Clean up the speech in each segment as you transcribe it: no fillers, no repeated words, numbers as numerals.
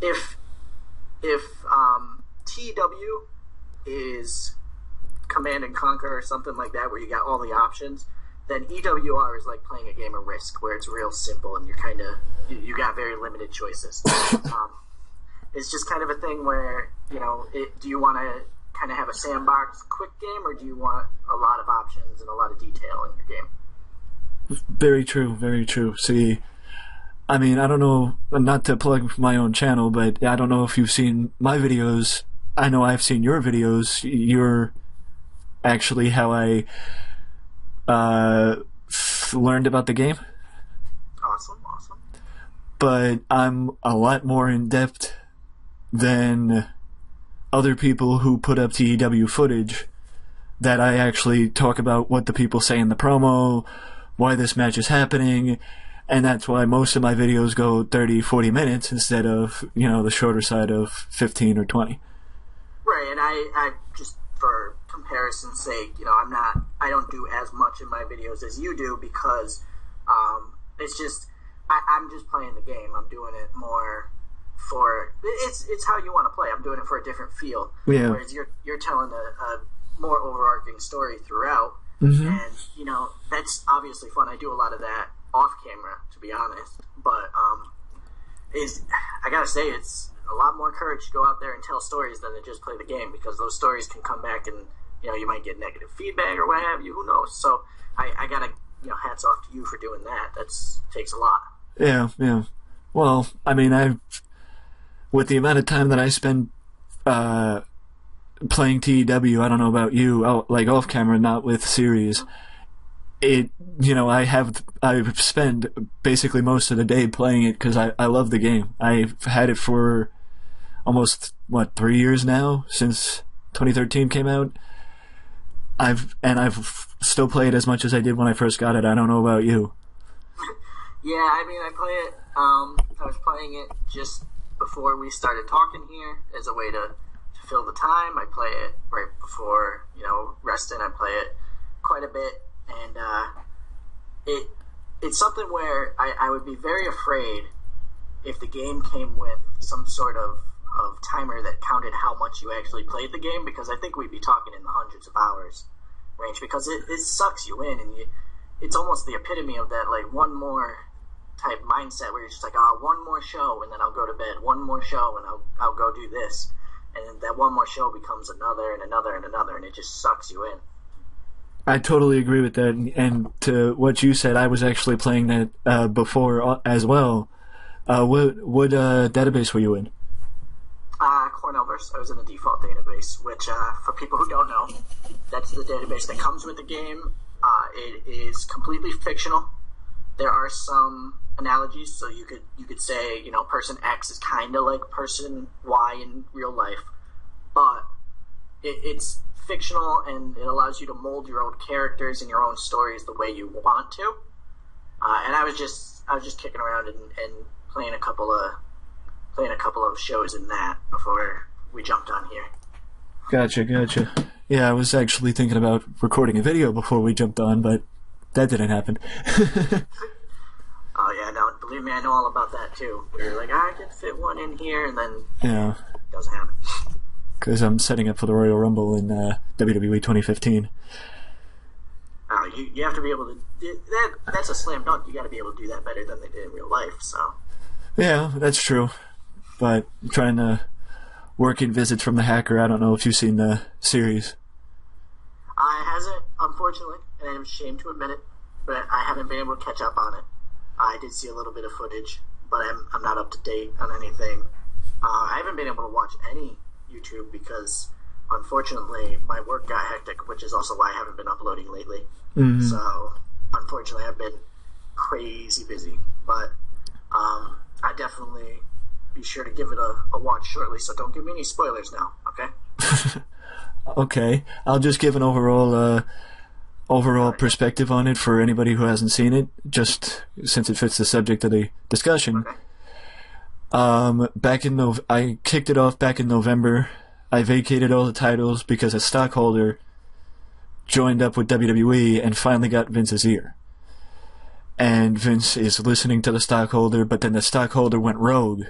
if TEW is Command and Conquer or something like that, where you got all the options, then EWR is like playing a game of Risk, where it's real simple and you got very limited choices. It's just kind of a thing where, do you want to kind of have a sandbox quick game, or do you want a lot of options and a lot of detail in your game? Very true, very true. See, I mean, I don't know, not to plug my own channel, but I don't know if you've seen my videos. I know I've seen your videos. You're actually how I learned about the game. Awesome. But I'm a lot more in-depth than other people who put up TEW footage, that I actually talk about what the people say in the promo, why this match is happening, and that's why most of my videos go 30, 40 minutes instead of, the shorter side of 15 or 20. Right, and I just, for comparison's sake, I don't do as much in my videos as you do, because it's just, I'm just playing the game. I'm doing it more for, it's how you want to play. I'm doing it for a different feel. Yeah. Whereas you're telling a more overarching story throughout, mm-hmm. and that's obviously fun. I do a lot of that off camera, to be honest. But I gotta say, it's a lot more courage to go out there and tell stories than to just play the game, because those stories can come back and you might get negative feedback or what have you. Who knows? So I gotta hats off to you for doing that. Takes a lot. Yeah. Well, I mean, with the amount of time that I spend playing TEW, I don't know about you, like off camera, not with series. I've spent basically most of the day playing it because I love the game. I've had it for almost 3 years now, since 2013 came out. I've still played as much as I did when I first got it. I don't know about you. Yeah, I mean, I play it. I was playing it just before we started talking here as a way to fill the time. I play it right before resting. I play it quite a bit, and it's something where I would be very afraid if the game came with some sort of timer that counted how much you actually played the game, because I think we'd be talking in the hundreds of hours range, because it sucks you in, and it's almost the epitome of that, like, one more type mindset where you're just like, one more show and then I'll go to bed, one more show and I'll go do this, and then that one more show becomes another and another and another, and it just sucks you in. I totally agree with that, and to what you said, I was actually playing that before as well. What database were you in? Cornellverse. I was in the default database, which, for people who don't know, that's the database that comes with the game. It is completely fictional. There are some analogies, so you could say, person X is kind of like person Y in real life, but it's fictional, and it allows you to mold your own characters and your own stories the way you want to. And I was just kicking around and playing a couple of shows in that before we jumped on here. Gotcha. Yeah, I was actually thinking about recording a video before we jumped on, but that didn't happen. Oh yeah, no, believe me, I know all about that too. Where you're like, I can fit one in here, and then it doesn't happen. Because I'm setting up for the Royal Rumble in WWE 2015. You have to be able to do that. That's a slam dunk. You got to be able to do that better than they did in real life. So. Yeah, that's true. But I'm trying to work in Visits from the Hacker. I don't know if you've seen the series. I hasn't, unfortunately, and I'm ashamed to admit it, but I haven't been able to catch up on it. I did see a little bit of footage, but I'm not up to date on anything. I haven't been able to watch any YouTube because, unfortunately, my work got hectic, which is also why I haven't been uploading lately. Mm-hmm. So, unfortunately, I've been crazy busy. But I definitely be sure to give it a watch shortly, so don't give me any spoilers now, okay? Okay. I'll just give an overall perspective on it for anybody who hasn't seen it, just since it fits the subject of the discussion. Okay. I kicked it off back in November. I vacated all the titles because a stockholder joined up with WWE and finally got Vince's ear. And Vince is listening to the stockholder, but then the stockholder went rogue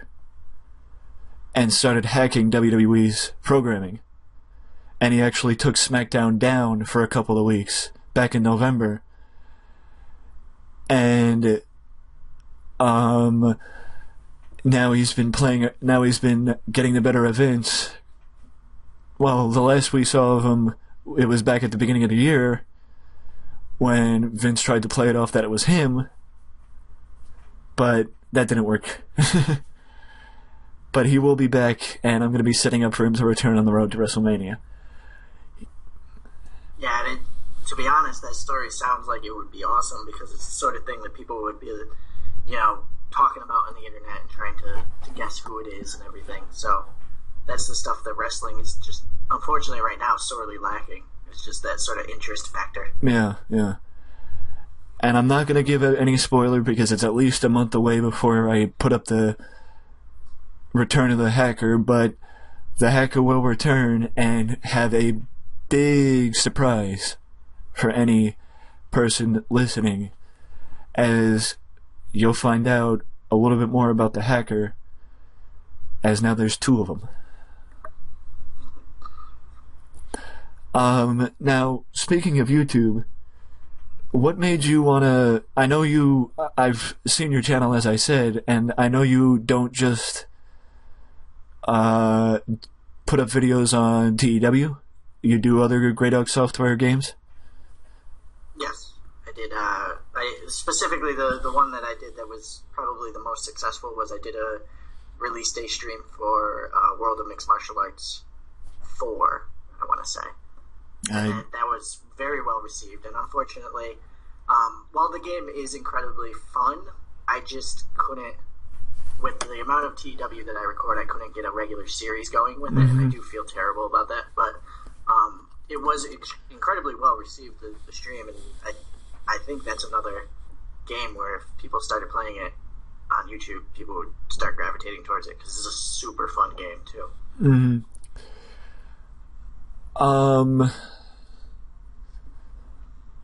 and started hacking WWE's programming. And he actually took SmackDown down for a couple of weeks back in November. And now he's been getting the better of Vince. Well, the last we saw of him, it was back at the beginning of the year when Vince tried to play it off that it was him, but that didn't work. But he will be back, and I'm going to be setting up for him to return on the road to WrestleMania. Yeah, to be honest, that story sounds like it would be awesome because it's the sort of thing that people would be, talking about on the internet and trying to guess who it is and everything. So that's the stuff that wrestling is just, unfortunately, right now sorely lacking. It's just that sort of interest factor. Yeah. And I'm not going to give any spoiler because it's at least a month away before I put up the Return of the Hacker, but the Hacker will return and have a big surprise for any person listening, as you'll find out a little bit more about the Hacker, as now there's two of them. Now, speaking of YouTube, what made you wanna... I've seen your channel, as I said, and I know you don't just put up videos on TEW. You do other Grey Dog Software games? Yes, I did. Specifically, the one that I did that was probably the most successful was I did a release day stream for World of Mixed Martial Arts 4, I want to say. And that was very well received, and unfortunately, while the game is incredibly fun, I just couldn't, with the amount of TEW that I record, I couldn't get a regular series going with it, and I do feel terrible about that, but it was incredibly well received, the stream, and I think that's another game where if people started playing it on YouTube, people would start gravitating towards it, because it's a super fun game, too.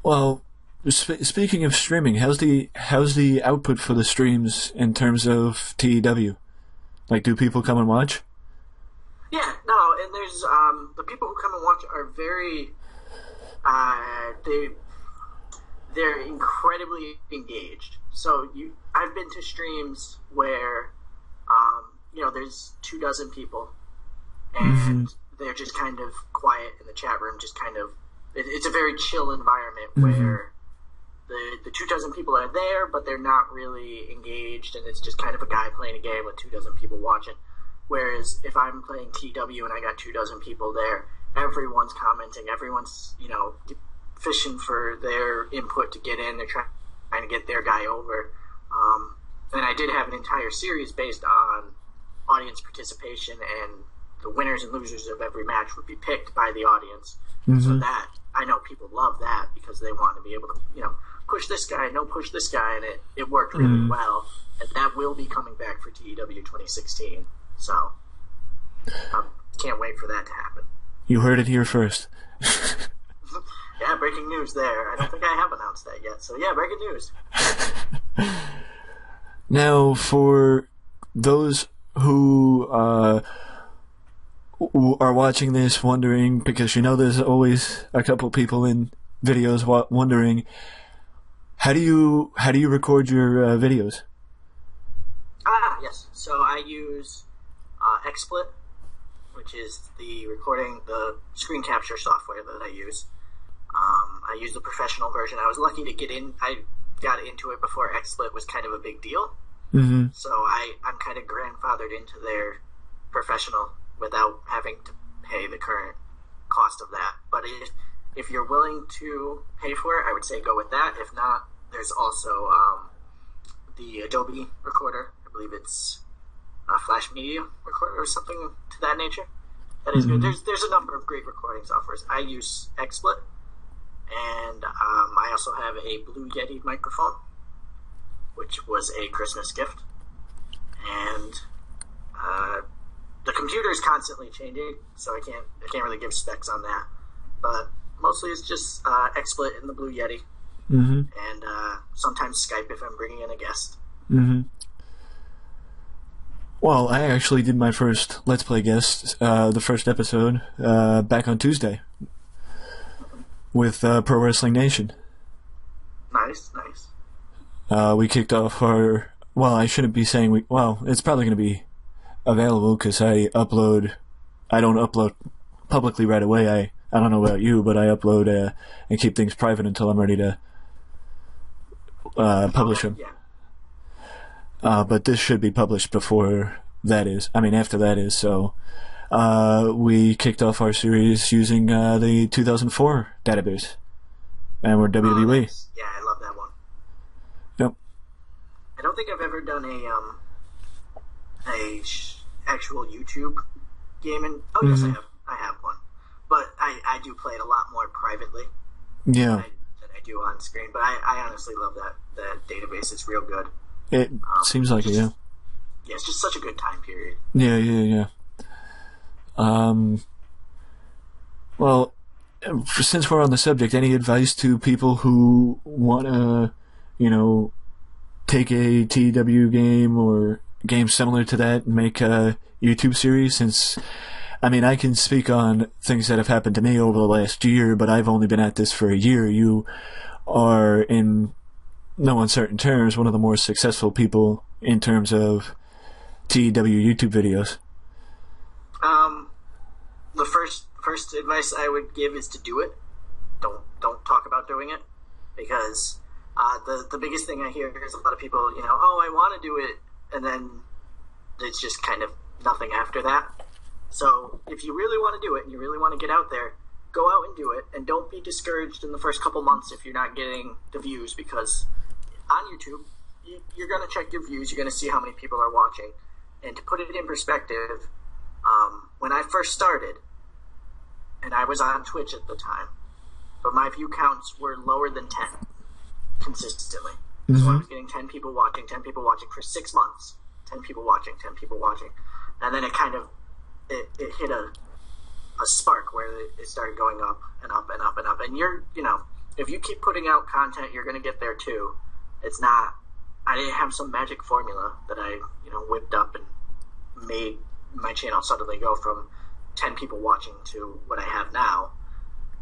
Well, speaking of streaming, how's the output for the streams in terms of TEW? Like, do people come and watch? Yeah, no, and there's the people who come and watch are very they're incredibly engaged. So I've been to streams where there's 24 people and they're just kind of quiet in the chat room, just kind of it's a very chill environment where the 24 people are there, but they're not really engaged, and it's just kind of a guy playing a game with 24 people watching. Whereas if I'm playing TEW and I got 24 people there, everyone's commenting, everyone's fishing for their input to get in. They're trying to get their guy over. And I did have an entire series based on audience participation, and the winners and losers of every match would be picked by the audience. So that, I know people love that because they want to be able to, push this guy, no push this guy, and it worked really well. And that will be coming back for TEW 2016. So, can't wait for that to happen. You heard it here first. Yeah, breaking news there. I don't think I have announced that yet. So, yeah, breaking news. Now, for those who are watching this wondering, because there's always a couple people in videos wondering, how do you record your videos? Yes. So I use XSplit, which is the screen capture software that I use. I use the professional version. I was lucky to get in. I got into it before XSplit was kind of a big deal. So I'm kind of grandfathered into their professional without having to pay the current cost of that. But if you're willing to pay for it, I would say go with that. If not, there's also the Adobe recorder. I believe it's a Flash Media recorder or something to that nature. That is good. There's a number of great recording softwares. I use XSplit, and I also have a Blue Yeti microphone, which was a Christmas gift. And the computer is constantly changing, so I can't really give specs on that. But mostly it's just XSplit and the Blue Yeti, and sometimes Skype if I'm bringing in a guest. Well, I actually did my first Let's Play guest, the first episode, back on Tuesday with Pro Wrestling Nation. Nice, nice. We kicked off our... Well, I shouldn't be saying we... Well, it's probably going to be available because I don't upload publicly right away. I don't know about you, but I upload and keep things private until I'm ready to publish them. Yeah. But this should be published before that is. I mean, after that is. So we kicked off our series using the 2004 database. And we're WWE. Nice. Yeah, I love that one. Yep. I don't think I've ever done actual YouTube gaming. Oh, yes, I have one. But I do play it a lot more privately. Yeah. Than I do on screen. But I honestly love that database. It's real good. It seems like it, yeah. Yeah, it's just such a good time period. Yeah. Well, since we're on the subject, any advice to people who want to, take a TEW game or game similar to that and make a YouTube series? Since, I mean, I can speak on things that have happened to me over the last year, but I've only been at this for a year. You are, in no uncertain terms, one of the more successful people in terms of TEW YouTube videos. The first advice I would give is to do it. Don't talk about doing it, because the biggest thing I hear is a lot of people, oh, I want to do it, and then it's just kind of nothing after that. So if you really want to do it and you really want to get out there, go out and do it, and don't be discouraged in the first couple months if you're not getting the views, because on YouTube, you're going to check your views, you're going to see how many people are watching. And to put it in perspective, when I first started, and I was on Twitch at the time, but my view counts were lower than 10 consistently. Mm-hmm. So I was getting 10 people watching for 6 months. 10 people watching. And then it kind of, it hit a spark where it started going up and up and up and up. And if you keep putting out content, you're going to get there too. It's not, I didn't have some magic formula that I, whipped up and made my channel suddenly go from 10 people watching to what I have now.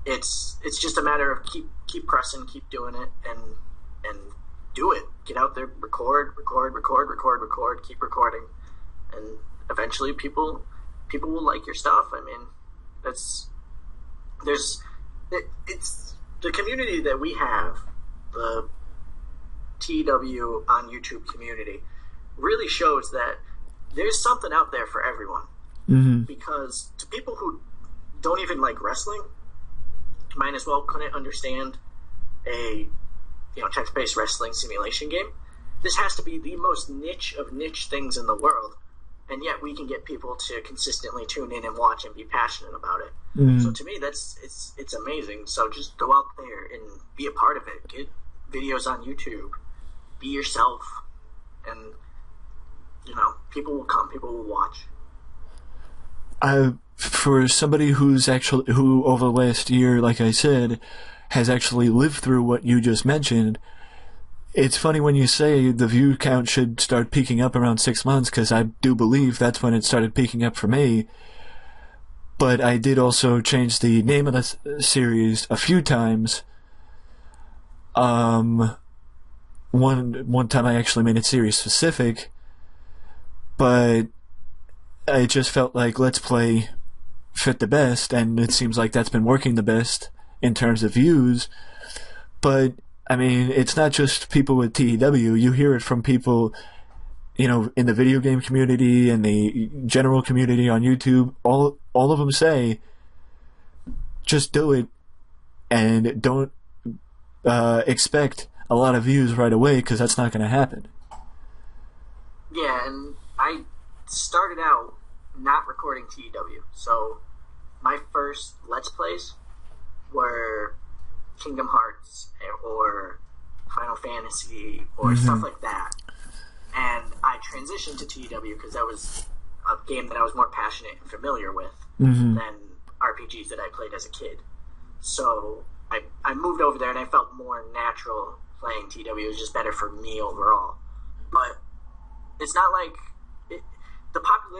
It's just a matter of keep pressing, keep doing it, and do it. Get out there, record, keep recording, and eventually people will like your stuff. I mean, it's the community that we have, the TEW on YouTube community, really shows that there's something out there for everyone. Mm-hmm. Because to people who don't even like wrestling, might as well couldn't understand a text-based wrestling simulation game. This has to be the most niche of niche things in the world, and yet we can get people to consistently tune in and watch and be passionate about it. Mm-hmm. So to me, it's amazing. So just go out there and be a part of it. Get videos on YouTube. Be yourself, and people will come. People will watch. For somebody who over the last year, like I said, has actually lived through what you just mentioned, it's funny when you say the view count should start peaking up around 6 months, because I do believe that's when it started peaking up for me. But I did also change the name of the series a few times. One time I actually made it series specific, but I just felt like Let's Play fit the best, and it seems like that's been working the best in terms of views. But I mean, it's not just people with TEW. You hear it from people, in the video game community and the general community on YouTube. All of them say, just do it, and don't expect a lot of views right away, because that's not going to happen. Yeah, and I started out not recording TEW, so my first Let's Plays were Kingdom Hearts or Final Fantasy or stuff like that. And I transitioned to TEW because that was a game that I was more passionate and familiar with than RPGs that I played as a kid. So I moved over there and I felt more natural playing TEW. It was just better for me overall. But it's not like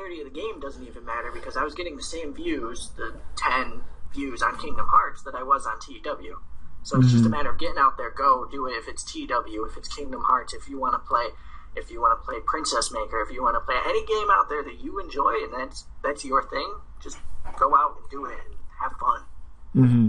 popularity of the game doesn't even matter because I was getting the same views, the 10 views on Kingdom Hearts that I was on TEW. So it's just a matter of getting out there, go do it. If it's TEW, if it's Kingdom Hearts, if you want to play Princess Maker, if you want to play any game out there that you enjoy and that's your thing, just go out and do it and have fun. Mm-hmm.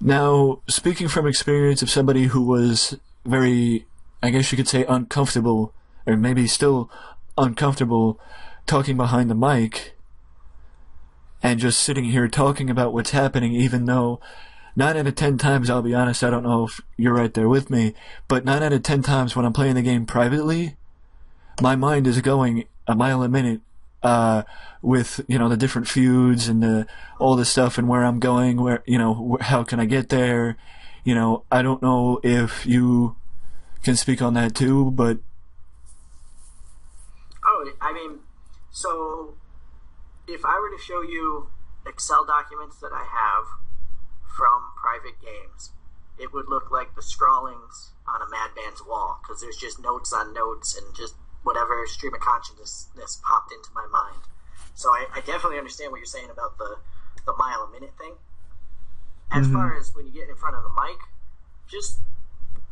Now, speaking from experience of somebody who was very, I guess you could say, uncomfortable, or maybe still uncomfortable, talking behind the mic and just sitting here talking about what's happening, even though 9 out of 10 times, I'll be honest, I don't know if you're right there with me, but 9 out of 10 times when I'm playing the game privately, my mind is going a mile a minute with, the different feuds and all the stuff and where I'm going, how can I get there? I don't know if you can speak on that too, but... Oh, I mean, so if I were to show you Excel documents that I have from private games, it would look like the scrawlings on a madman's wall because there's just notes on notes and just whatever stream of consciousness popped into my mind. So I definitely understand what you're saying about the mile a minute thing. As far as when you get in front of the mic, just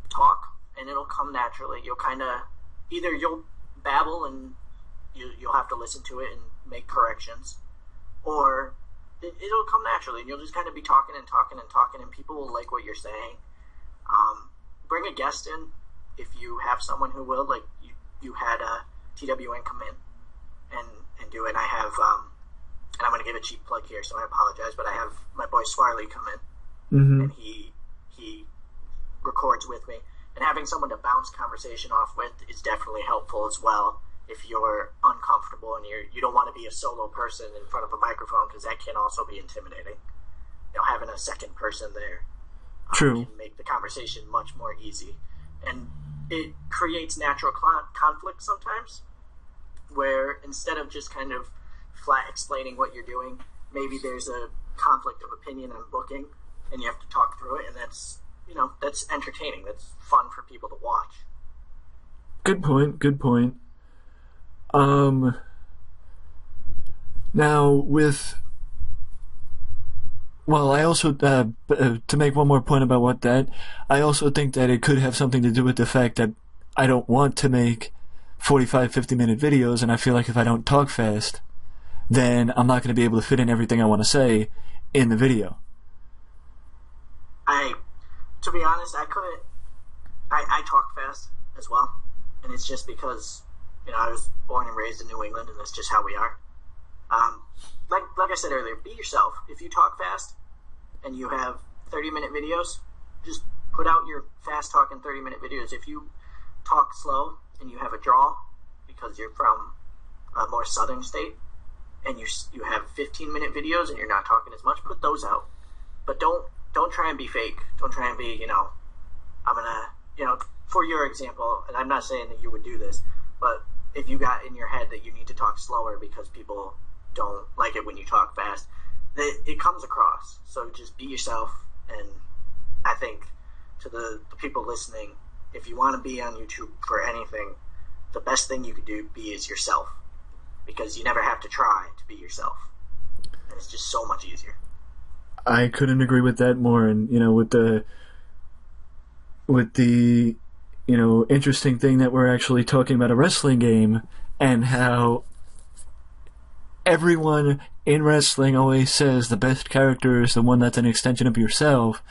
talk and it'll come naturally. You'll kind of either you'll babble and you'll have to listen to it and make corrections, or it'll come naturally and you'll just kind of be talking and talking and talking and people will like what you're saying. Bring a guest in if you have someone who will, like you had TWN come in and do it. I have, and I'm going to give a cheap plug here, so I apologize, but I have my boy Swarley come in, and he records with me. And having someone to bounce conversation off with is definitely helpful as well if you're uncomfortable and you don't want to be a solo person in front of a microphone, because that can also be intimidating. Having a second person there True. Can make the conversation much more easy. And it creates natural conflict sometimes, where instead of just kind of flat explaining what you're doing, maybe there's a conflict of opinion on booking, and you have to talk through it, and that's entertaining. That's fun for people to watch. Good point. Now I also, to make one more point about I also think that it could have something to do with the fact that I don't want to make 45, 50-minute videos, and I feel like if I don't talk fast, then I'm not going to be able to fit in everything I want to say in the video. To be honest, I talk fast as well, and it's just because, I was born and raised in New England, and that's just how we are. Like I said earlier, be yourself. If you talk fast and you have 30-minute videos, just put out your fast-talking 30-minute videos. If you talk slow and you have a drawl because you're from a more southern state and you have 15-minute videos and you're not talking as much, put those out. But don't try and be fake. Don't try and be, I'm gonna, for your example, and I'm not saying that you would do this, but if you got in your head that you need to talk slower because people don't like it when you talk fast, it comes across. So just be yourself, and I think to the people listening, if you want to be on YouTube for anything, the best thing you could be is yourself, because you never have to try to be yourself, and it's just so much easier. I couldn't agree with that more. And with the interesting thing that we're actually talking about a wrestling game, and how everyone in wrestling always says the best character is the one that's an extension of yourself.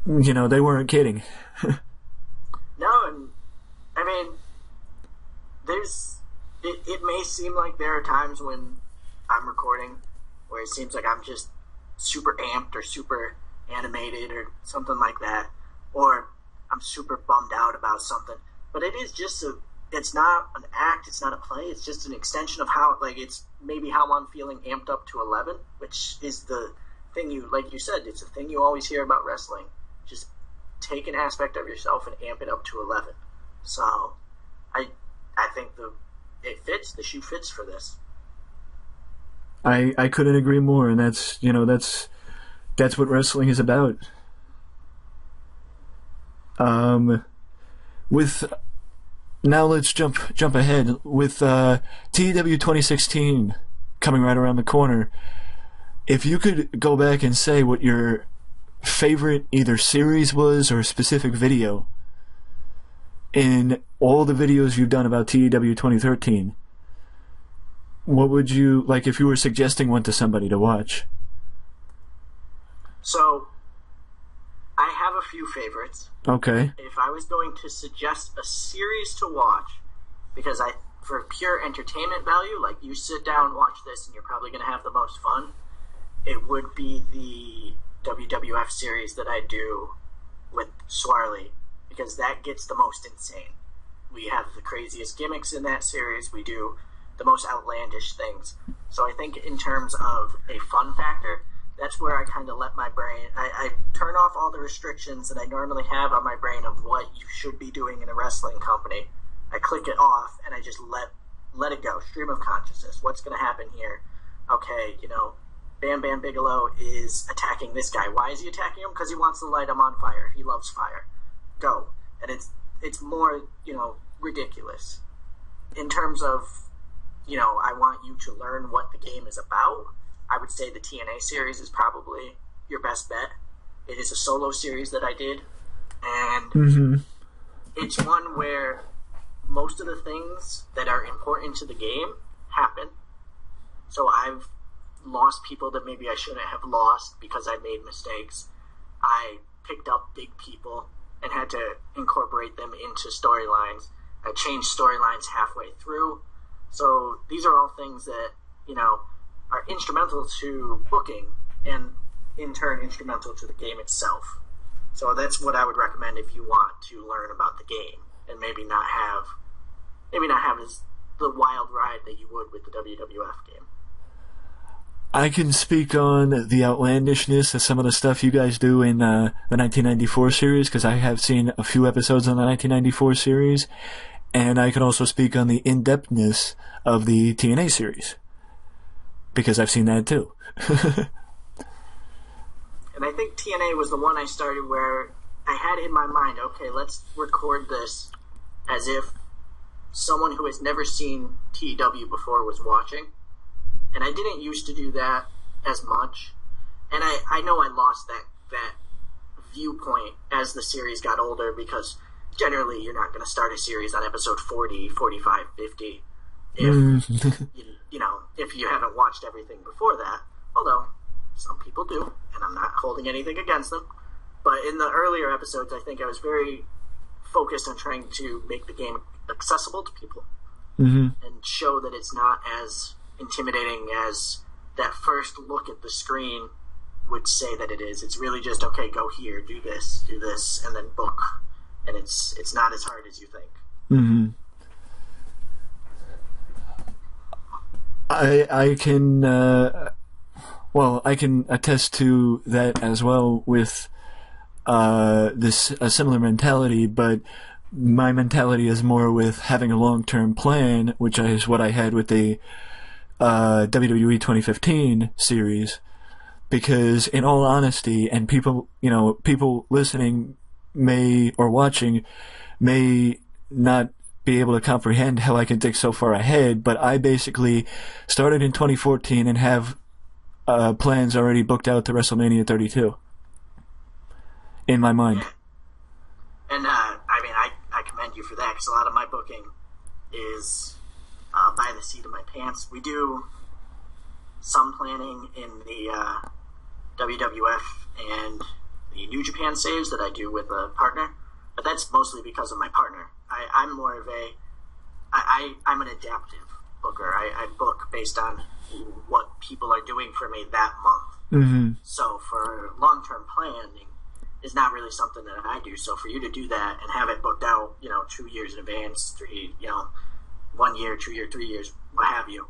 They weren't kidding. No, and I mean, it may seem like there are times when I'm recording where it seems like I'm just super amped or super animated or something like that, or I'm super bummed out about something, but it is just it's not an act, it's not a play, it's just an extension of how, it's maybe how I'm feeling amped up to 11, which is the thing like you said, it's a thing you always hear about wrestling. Just take an aspect of yourself and amp it up to 11. So I think it fits, the shoe fits for this. I couldn't agree more, and that's what wrestling is about. now let's jump ahead with TEW 2016 coming right around the corner. If you could go back and say what your favorite either series was or specific video in all the videos you've done about TEW 2013, what would you like if you were suggesting one to somebody to watch? So, I have a few favorites. Okay. If I was going to suggest a series to watch, because for pure entertainment value, like you sit down, watch this, and you're probably going to have the most fun, it would be the WWF series that I do with Swarley, because that gets the most insane. We have the craziest gimmicks in that series. We do the most outlandish things. So I think in terms of a fun factor, that's where I kind of let my brain... I turn off all the restrictions that I normally have on my brain of what you should be doing in a wrestling company. I click it off, and I just let it go. Stream of consciousness. What's going to happen here? Okay, Bam Bam Bigelow is attacking this guy. Why is he attacking him? Because he wants to light him on fire. He loves fire. Go. And it's more, ridiculous. In terms of, I want you to learn what the game is about, I would say the TNA series is probably your best bet. It is a solo series that I did, and it's one where most of the things that are important to the game happen. So I've lost people that maybe I shouldn't have lost because I made mistakes. I picked up big people and had to incorporate them into storylines. I changed storylines halfway through. So these are all things that, are instrumental to booking and in turn instrumental to the game itself. So that's what I would recommend if you want to learn about the game and maybe not have the wild ride that you would with the WWF game. I can speak on the outlandishness of some of the stuff you guys do in the 1994 series, because I have seen a few episodes on the 1994 series, and I can also speak on the in-depthness of the TNA series, because I've seen that too. And I think TNA was the one I started where I had in my mind, okay, let's record this as if someone who has never seen TEW before was watching. And I didn't used to do that as much. And I know I lost that viewpoint as the series got older, because generally you're not going to start a series on episode 40, 45, 50 if, if you haven't watched everything before that. Although, some people do, and I'm not holding anything against them. But in the earlier episodes, I think I was very focused on trying to make the game accessible to people and show that it's not as intimidating as that first look at the screen would say that it is. It's really just, okay, go here, do this, and then book. And it's not as hard as you think. Mm-hmm. I can I can attest to that as well with a similar mentality, but my mentality is more with having a long-term plan, which is what I had with the WWE 2015 series, because in all honesty, and people listening or watching may not be able to comprehend how I can think so far ahead, but I basically started in 2014 and have plans already booked out to WrestleMania 32 in my mind. And I commend you for that, because a lot of my booking is by the seat of my pants. We do some planning in the WWF and the New Japan saves that I do with a partner, but that's mostly because of my partner. I'm more of I'm an adaptive booker. I book based on what people are doing for me that month. Mm-hmm. So for long-term planning is not really something that I do. So for you to do that and have it booked out, 2 years in advance, 1 year, 2 year, 3 years, what have you,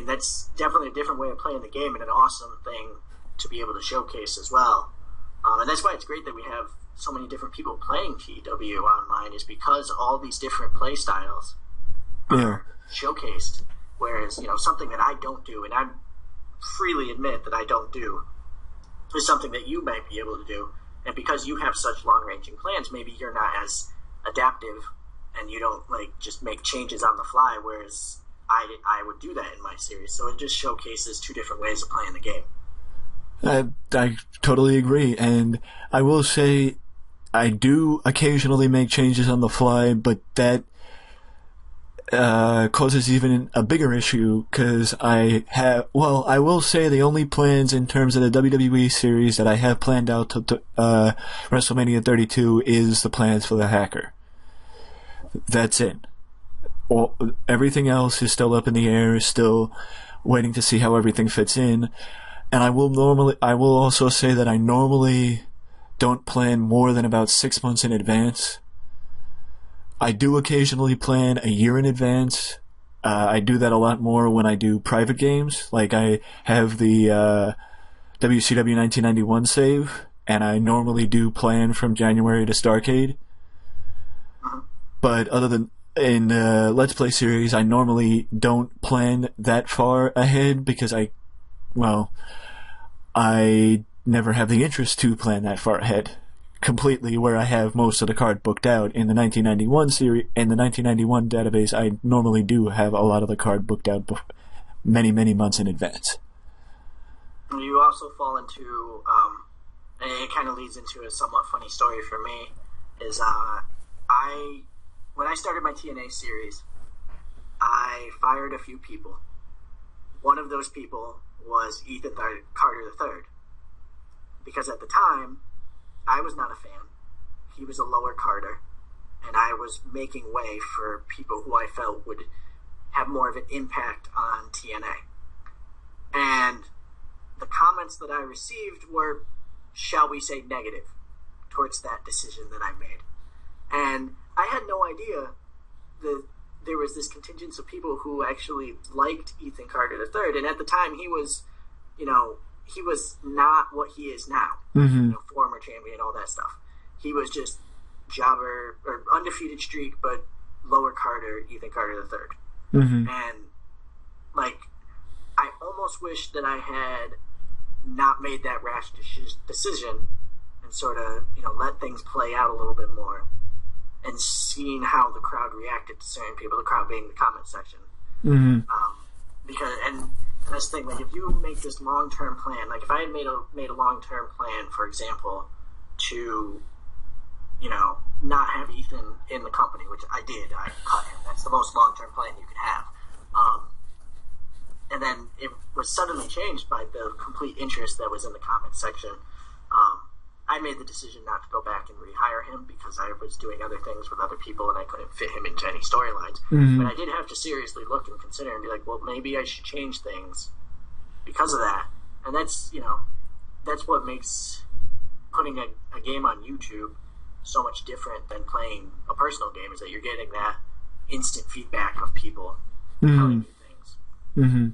that's definitely a different way of playing the game and an awesome thing to be able to showcase as well. And that's why it's great that we have so many different people playing TEW online, is because all these different play styles are showcased. Whereas, something that I don't do, and I freely admit that I don't do, is something that you might be able to do. And because you have such long-ranging plans, maybe you're not as adaptive and you don't like just make changes on the fly. Whereas I would do that in my series, so it just showcases two different ways of playing the game. I totally agree, and I will say I do occasionally make changes on the fly, but that causes even a bigger issue, because I will say the only plans in terms of the WWE series that I have planned out to WrestleMania 32 is the plans for the hacker. That's it. Everything else is still up in the air, still waiting to see how everything fits in. And I will also say that I normally don't plan more than about 6 months in advance. I do occasionally plan a year in advance. I do that a lot more when I do private games. Like I have the WCW 1991 save, and I normally do plan from January to Starrcade. But other than in the Let's Play series, I normally don't plan that far ahead because I never have the interest to plan that far ahead completely, where I have most of the card booked out. In the 1991 series, in the 1991 database, I normally do have a lot of the card booked out many, many months in advance. You also fall into, and it kind of leads into a somewhat funny story for me, is when I started my TNA series, I fired a few people. One of those people was Ethan Carter III, because at the time, I was not a fan. He was a lower Carter, and I was making way for people who I felt would have more of an impact on TNA. And the comments that I received were, shall we say, negative towards that decision that I made. And I had no idea that there was this contingent of people who actually liked Ethan Carter III. And at the time, he was, he was not what he is now. Mm-hmm. Former champion, all that stuff. He was just jobber, or undefeated streak, but lower Carter, Ethan Carter III. Mm-hmm. And, I almost wish that I had not made that rash decision and sort of, let things play out a little bit more and seen how the crowd reacted to certain people, the crowd being the comment section. Mm-hmm. Because, and that's the thing, if you make this long-term plan, if I had made a long-term plan, for example, to, not have Ethan in the company, which I did, I cut him. That's the most long-term plan you could have. And then it was suddenly changed by the complete interest that was in the comment section. I made the decision not to go back and rehire him because I was doing other things with other people and I couldn't fit him into any storylines. Mm-hmm. But I did have to seriously look and consider and be like, well, maybe I should change things because of that. And that's, that's what makes putting a game on YouTube so much different than playing a personal game, is that you're getting that instant feedback of people telling you things. Mm-hmm.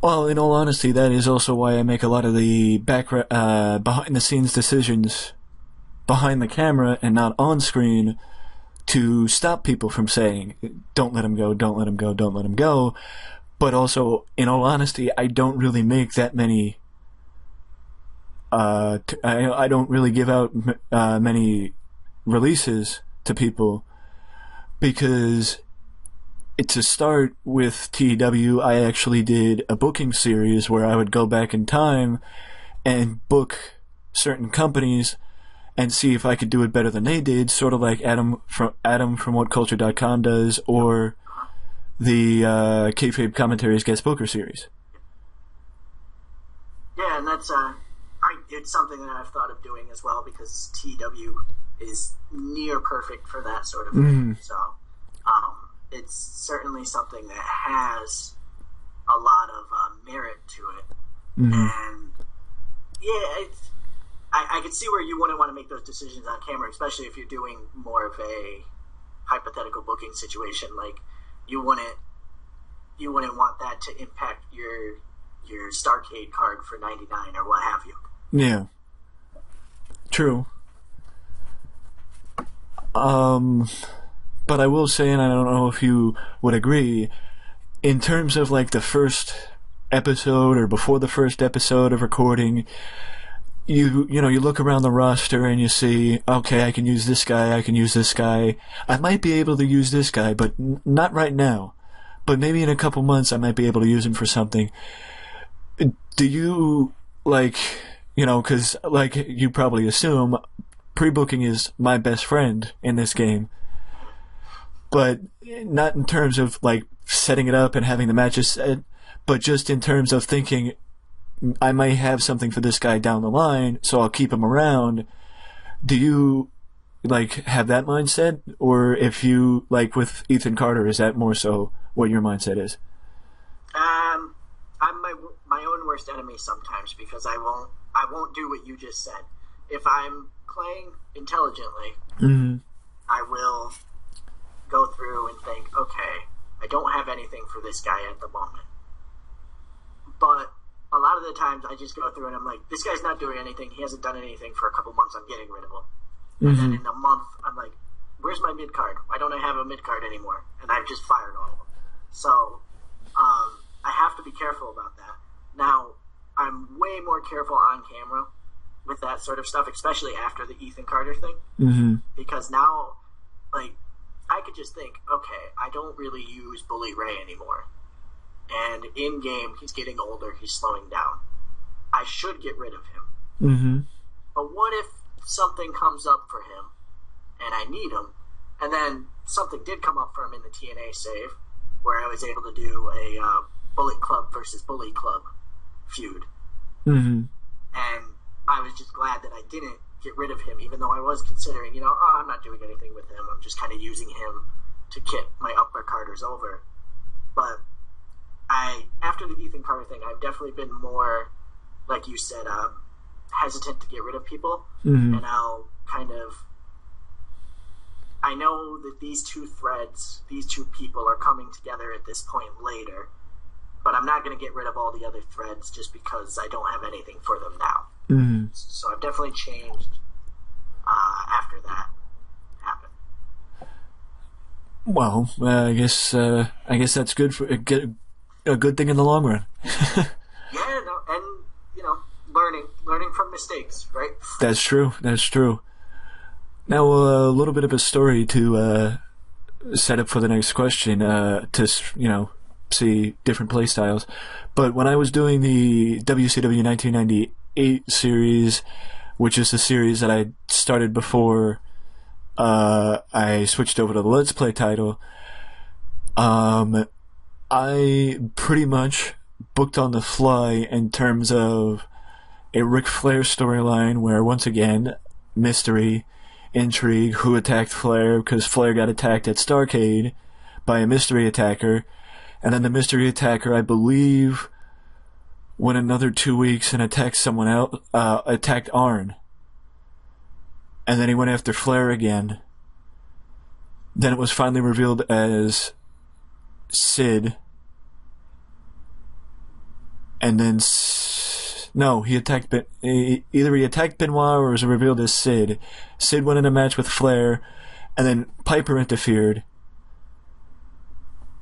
Well, in all honesty, that is also why I make a lot of the behind-the-scenes decisions behind the camera and not on screen, to stop people from saying, don't let him go, don't let him go, don't let him go. But also, in all honesty, I don't really make that many... I don't really give out many releases to people, because... To start with TEW, I actually did a booking series where I would go back in time and book certain companies and see if I could do it better than they did, sort of like Adam from WhatCulture.com does, or the Kayfabe Commentaries Guest Booker series. Yeah, and that's it's something that I've thought of doing as well, because TEW is near perfect for that sort of thing. Mm-hmm. So, it's certainly something that has a lot of merit to it. Mm-hmm. And, yeah, I can see where you wouldn't want to make those decisions on camera, especially if you're doing more of a hypothetical booking situation. You wouldn't want that to impact your Starrcade card for 99 or what have you. Yeah. True. But I will say, and I don't know if you would agree, in terms of the first episode or before the first episode of recording, you look around the roster and you see, okay, I can use this guy, I can use this guy. I might be able to use this guy, but not right now. But maybe in a couple months I might be able to use him for something. Do you, like, because, like, you probably assume, pre-booking is my best friend in this game. But not in terms of, like, setting it up and having the matches set, but just in terms of thinking, I might have something for this guy down the line, so I'll keep him around. Do you, like, have that mindset? Or if you, like, with Ethan Carter, is that more so what your mindset is? I'm my own worst enemy sometimes, because I won't do what you just said. If I'm playing intelligently, I will go through and think, okay, I don't have anything for this guy at the moment. But a lot of the times I just go through and I'm like, this guy's not doing anything. He hasn't done anything for a couple months. I'm getting rid of him. And then in a month, I'm like, where's my mid card? Why don't I have a mid card anymore? And I've just fired all of them. So I have to be careful about that. Now, I'm way more careful on camera with that sort of stuff, especially after the Ethan Carter thing. Because now, like, I could just think, okay, I don't really use Bully Ray anymore. And in-game, he's getting older, he's slowing down. I should get rid of him. But what if something comes up for him, and I need him, and then something did come up for him in the TNA save, where I was able to do a Bullet Club versus Bully Club feud. And I was just glad that I didn't get rid of him, even though I was considering, I'm not doing anything with him. I'm just kind of using him to get my upper carders over. But after the Ethan Carter thing, I've definitely been more, like you said, hesitant to get rid of people. And I'll I know that these two people are coming together at this point later, but I'm not going to get rid of all the other threads just because I don't have anything for them now. So I've definitely changed after that happened. Well, I guess that's good for a good thing in the long run. Learning from mistakes, right? That's true. Now, a little bit of a story to set up for the next question, to see different play styles. But when I was doing the WCW 1998 series, which is the series that I started before I switched over to the Let's Play title, I pretty much booked on the fly in terms of a Ric Flair storyline where, once again, mystery, intrigue, who attacked Flair, because Flair got attacked at Starrcade by a mystery attacker, and then the mystery attacker, I believe, went another 2 weeks and attacked someone else, attacked Arn. And then he went after Flair again. Then it was finally revealed as Sid. And then no, he attacked either he attacked Benoit or it was revealed as Sid. Sid went in a match with Flair, and then Piper interfered.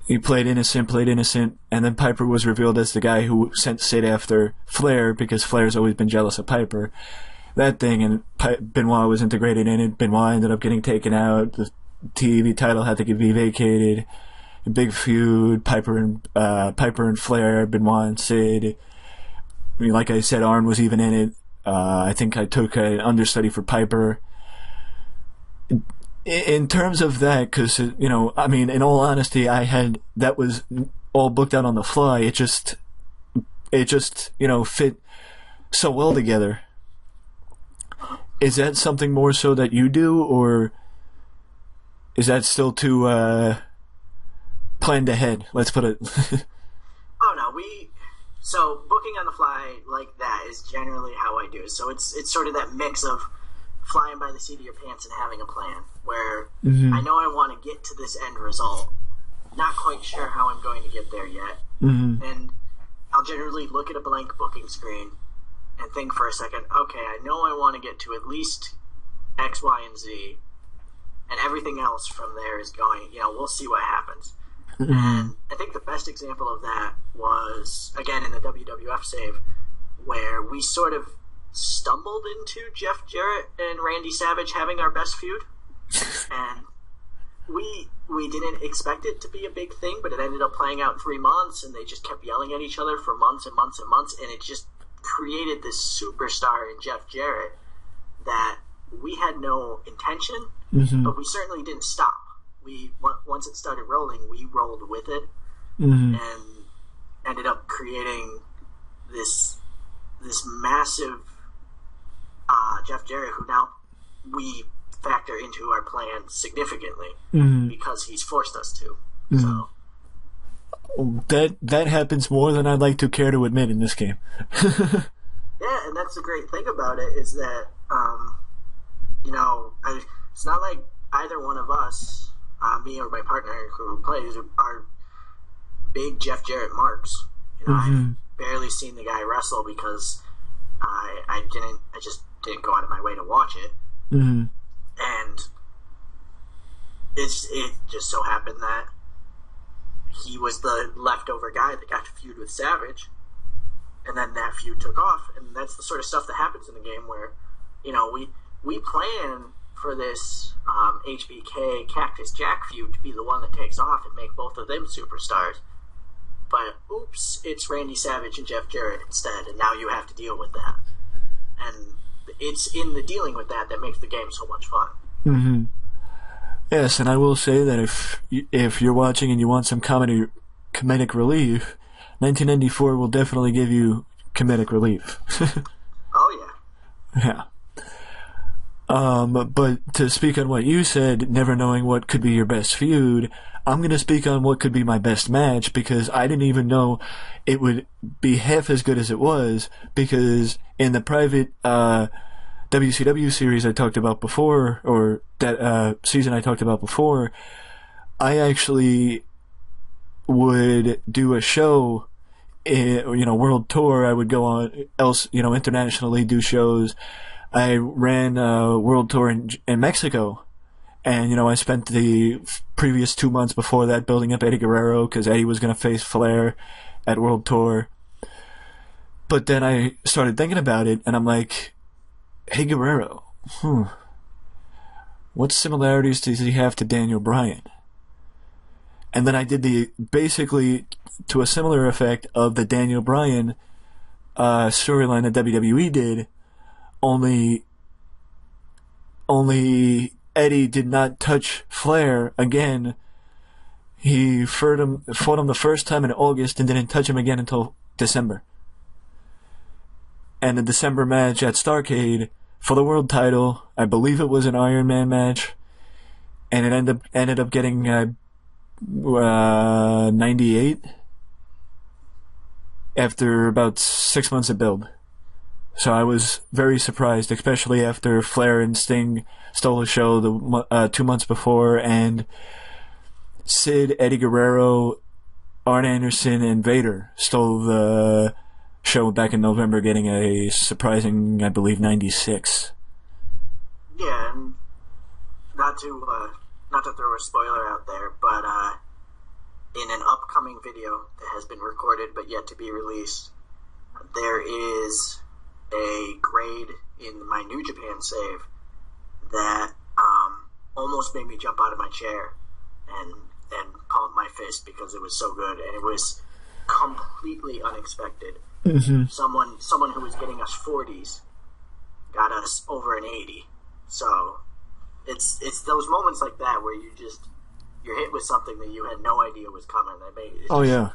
He played innocent, and then Piper was revealed as the guy who sent Sid after Flair because Flair's always been jealous of Piper. That thing, and Benoit was integrated in it. Benoit ended up getting taken out. The TV title had to be vacated. A big feud, Piper and Flair, Benoit and Sid. I mean, like I said, Arn was even in it. I think I took an understudy for Piper. In terms of that, because, I mean, in all honesty, that was all booked out on the fly. It just, fit so well together. Is that something more so that you do, or is that still too planned ahead? Let's put it. Oh no, so booking on the fly like that is generally how I do it. So it's sort of that mix of flying by the seat of your pants and having a plan, where I know I want to get to this end result, not quite sure how I'm going to get there yet, and I'll generally look at a blank booking screen and think for a second, okay, I know I want to get to at least X, Y, and Z, and everything else from there is going, we'll see what happens. And I think the best example of that was, again, in the WWF save, where we sort of stumbled into Jeff Jarrett and Randy Savage having our best feud, and we didn't expect it to be a big thing, but it ended up playing out in 3 months, and they just kept yelling at each other for months and months and months, and it just created this superstar in Jeff Jarrett that we had no intention, but we certainly didn't stop. Once it started rolling, we rolled with it, and ended up creating this massive Jeff Jarrett, who now we factor into our plan significantly because he's forced us to. So that happens more than I'd like to care to admit in this game. Yeah, and that's the great thing about it is that it's not like either one of us, me or my partner who plays, are big Jeff Jarrett marks. I've barely seen the guy wrestle because I just didn't go out of my way to watch it. And it just so happened that he was the leftover guy that got to feud with Savage, and then that feud took off, and that's the sort of stuff that happens in the game where, we plan for this HBK Cactus Jack feud to be the one that takes off and make both of them superstars. But oops, it's Randy Savage and Jeff Jarrett instead, and now you have to deal with that. And it's in the dealing with that makes the game so much fun. Yes, and I will say that if you're watching and you want some comedic relief, 1994 will definitely give you comedic relief. Oh yeah. Yeah. But to speak on what you said, never knowing what could be your best feud, I'm going to speak on what could be my best match, because I didn't even know it would be half as good as it was, because in the private WCW series I talked about before, or that season I talked about before, I actually would do a show, world tour. I would go on internationally, do shows. I ran a world tour in Mexico, and I spent the previous 2 months before that building up Eddie Guerrero, because Eddie was going to face Flair at world tour. But then I started thinking about it, and I'm like, hey, Guerrero, what similarities does he have to Daniel Bryan? And then I did basically to a similar effect of the Daniel Bryan storyline that WWE did, only Eddie did not touch Flair again. He fought him the first time in August and didn't touch him again until December. And the December match at Starrcade for the world title, I believe it was an Iron Man match, and it ended up getting 98 after about 6 months of build. So I was very surprised, especially after Flair and Sting stole the show 2 months before, and Sid, Eddie Guerrero, Arn Anderson, and Vader stole the show back in November, getting a surprising, I believe, 96. Yeah, and not to throw a spoiler out there, but in an upcoming video that has been recorded but yet to be released, there is a grade in my New Japan save that almost made me jump out of my chair and pump my fist because it was so good, and it was completely unexpected. Someone who was getting us 40s got us over an 80. So it's those moments like that where you're hit with something that you had no idea was coming. That made it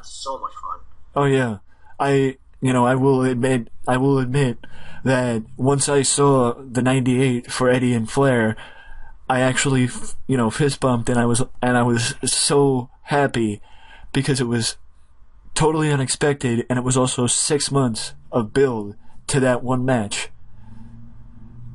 so much fun. Oh yeah, I will admit that once I saw the 98 for Eddie and Flair, I actually fist bumped, and I was so happy because it was totally unexpected, and it was also 6 months of build to that one match.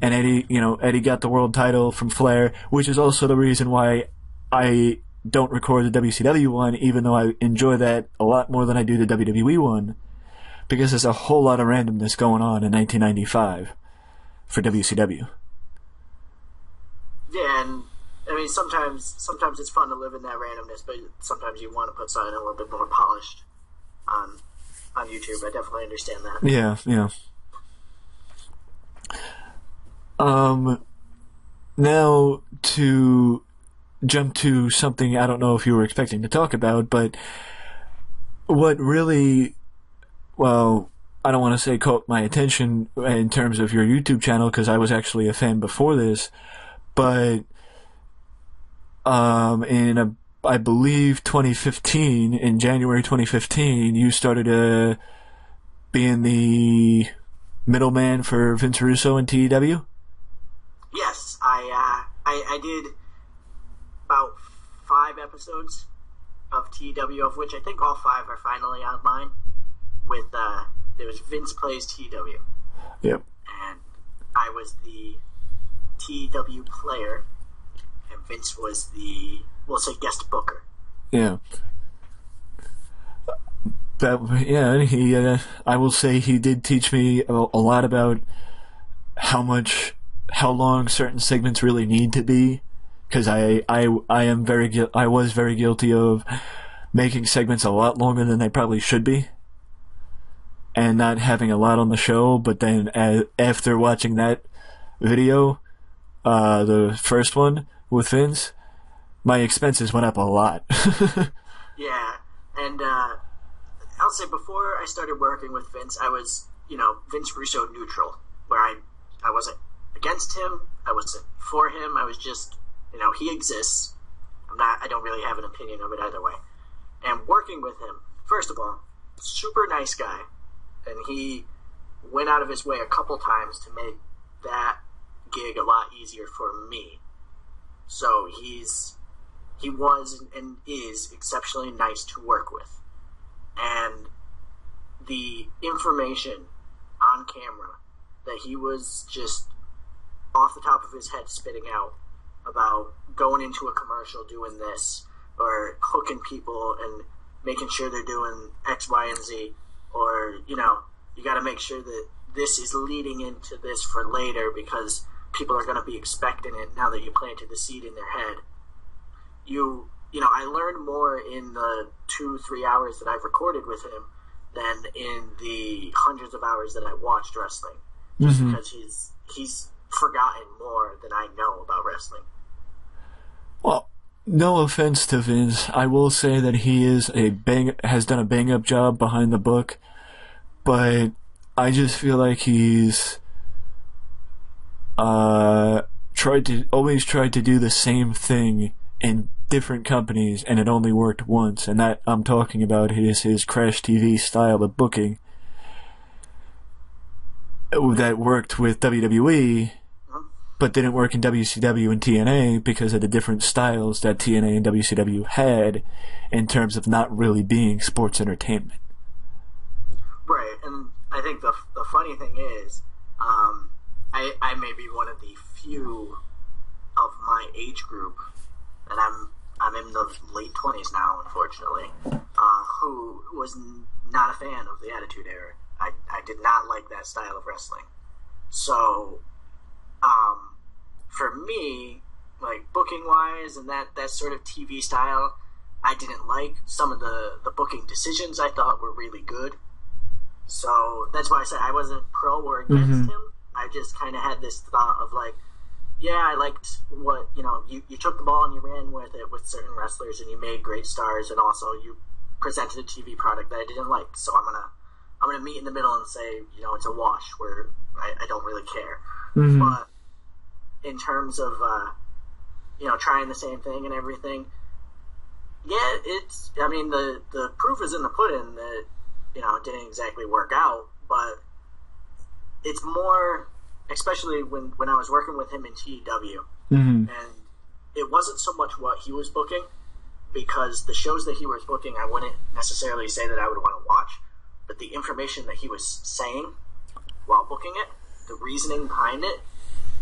And Eddie got the world title from Flair, which is also the reason why I don't record the WCW one, even though I enjoy that a lot more than I do the WWE one, because there's a whole lot of randomness going on in 1995 for WCW. Yeah, and I mean sometimes it's fun to live in that randomness, but sometimes you want to put something a little bit more polished on YouTube. I definitely understand that. Yeah. Now to jump to something I don't know if you were expecting to talk about, but what really, well, I don't want to say caught my attention in terms of your YouTube channel, because I was actually a fan before this, but I believe 2015, in January 2015, you started being the middleman for Vince Russo and TEW? Yes, I did about 5 episodes of TEW, of which I think all 5 are finally online. With there was Vince Plays TEW. Yep. And I was the TEW player, and Vince was the, we'll say, guest booker. Yeah. I will say he did teach me a lot about how long certain segments really need to be, because I was very guilty of making segments a lot longer than they probably should be, and not having a lot on the show. But then after watching that video, the first one with Vince, my expenses went up a lot. Yeah, and I'll say before I started working with Vince, I was, Vince Russo neutral, where I wasn't against him, I wasn't for him, I was just, he exists. I don't really have an opinion of it either way. And working with him, first of all, super nice guy, and he went out of his way a couple times to make that gig a lot easier for me. So he was and is exceptionally nice to work with. And the information on camera that he was just off the top of his head spitting out about going into a commercial doing this, or hooking people and making sure they're doing X, Y, and Z, or, you got to make sure that this is leading into this for later because people are going to be expecting it now that you planted the seed in their head. I learned more in the 2-3 hours that I've recorded with him than in the hundreds of hours that I watched wrestling. Just because he's forgotten more than I know about wrestling. Well, no offense to Vince, I will say that he is has done a bang-up job behind the book, but I just feel like he's always tried to do the same thing in different companies, and it only worked once, and that I'm talking about is his Crash TV style of booking that worked with WWE, but didn't work in WCW and TNA because of the different styles that TNA and WCW had in terms of not really being sports entertainment. Right, and I think the funny thing is, I may be one of the few of my age group, and I'm in the late 20s now, unfortunately, who was not a fan of the Attitude Era. I did not like that style of wrestling. So, for me, like, booking-wise and that sort of TV style, I didn't like. Some of the booking decisions I thought were really good. So, that's why I said I wasn't pro or against him. I just kind of had this thought of, like, yeah, I liked what, you took the ball and you ran with it with certain wrestlers and you made great stars, and also you presented a TV product that I didn't like. So I'm gonna meet in the middle and say, it's a wash where I don't really care. But in terms of, trying the same thing and everything, yeah, the proof is in the pudding that, it didn't exactly work out, but it's more, especially when I was working with him in TEW, and it wasn't so much what he was booking, because the shows that he was booking, I wouldn't necessarily say that I would want to watch, but the information that he was saying while booking it, the reasoning behind it,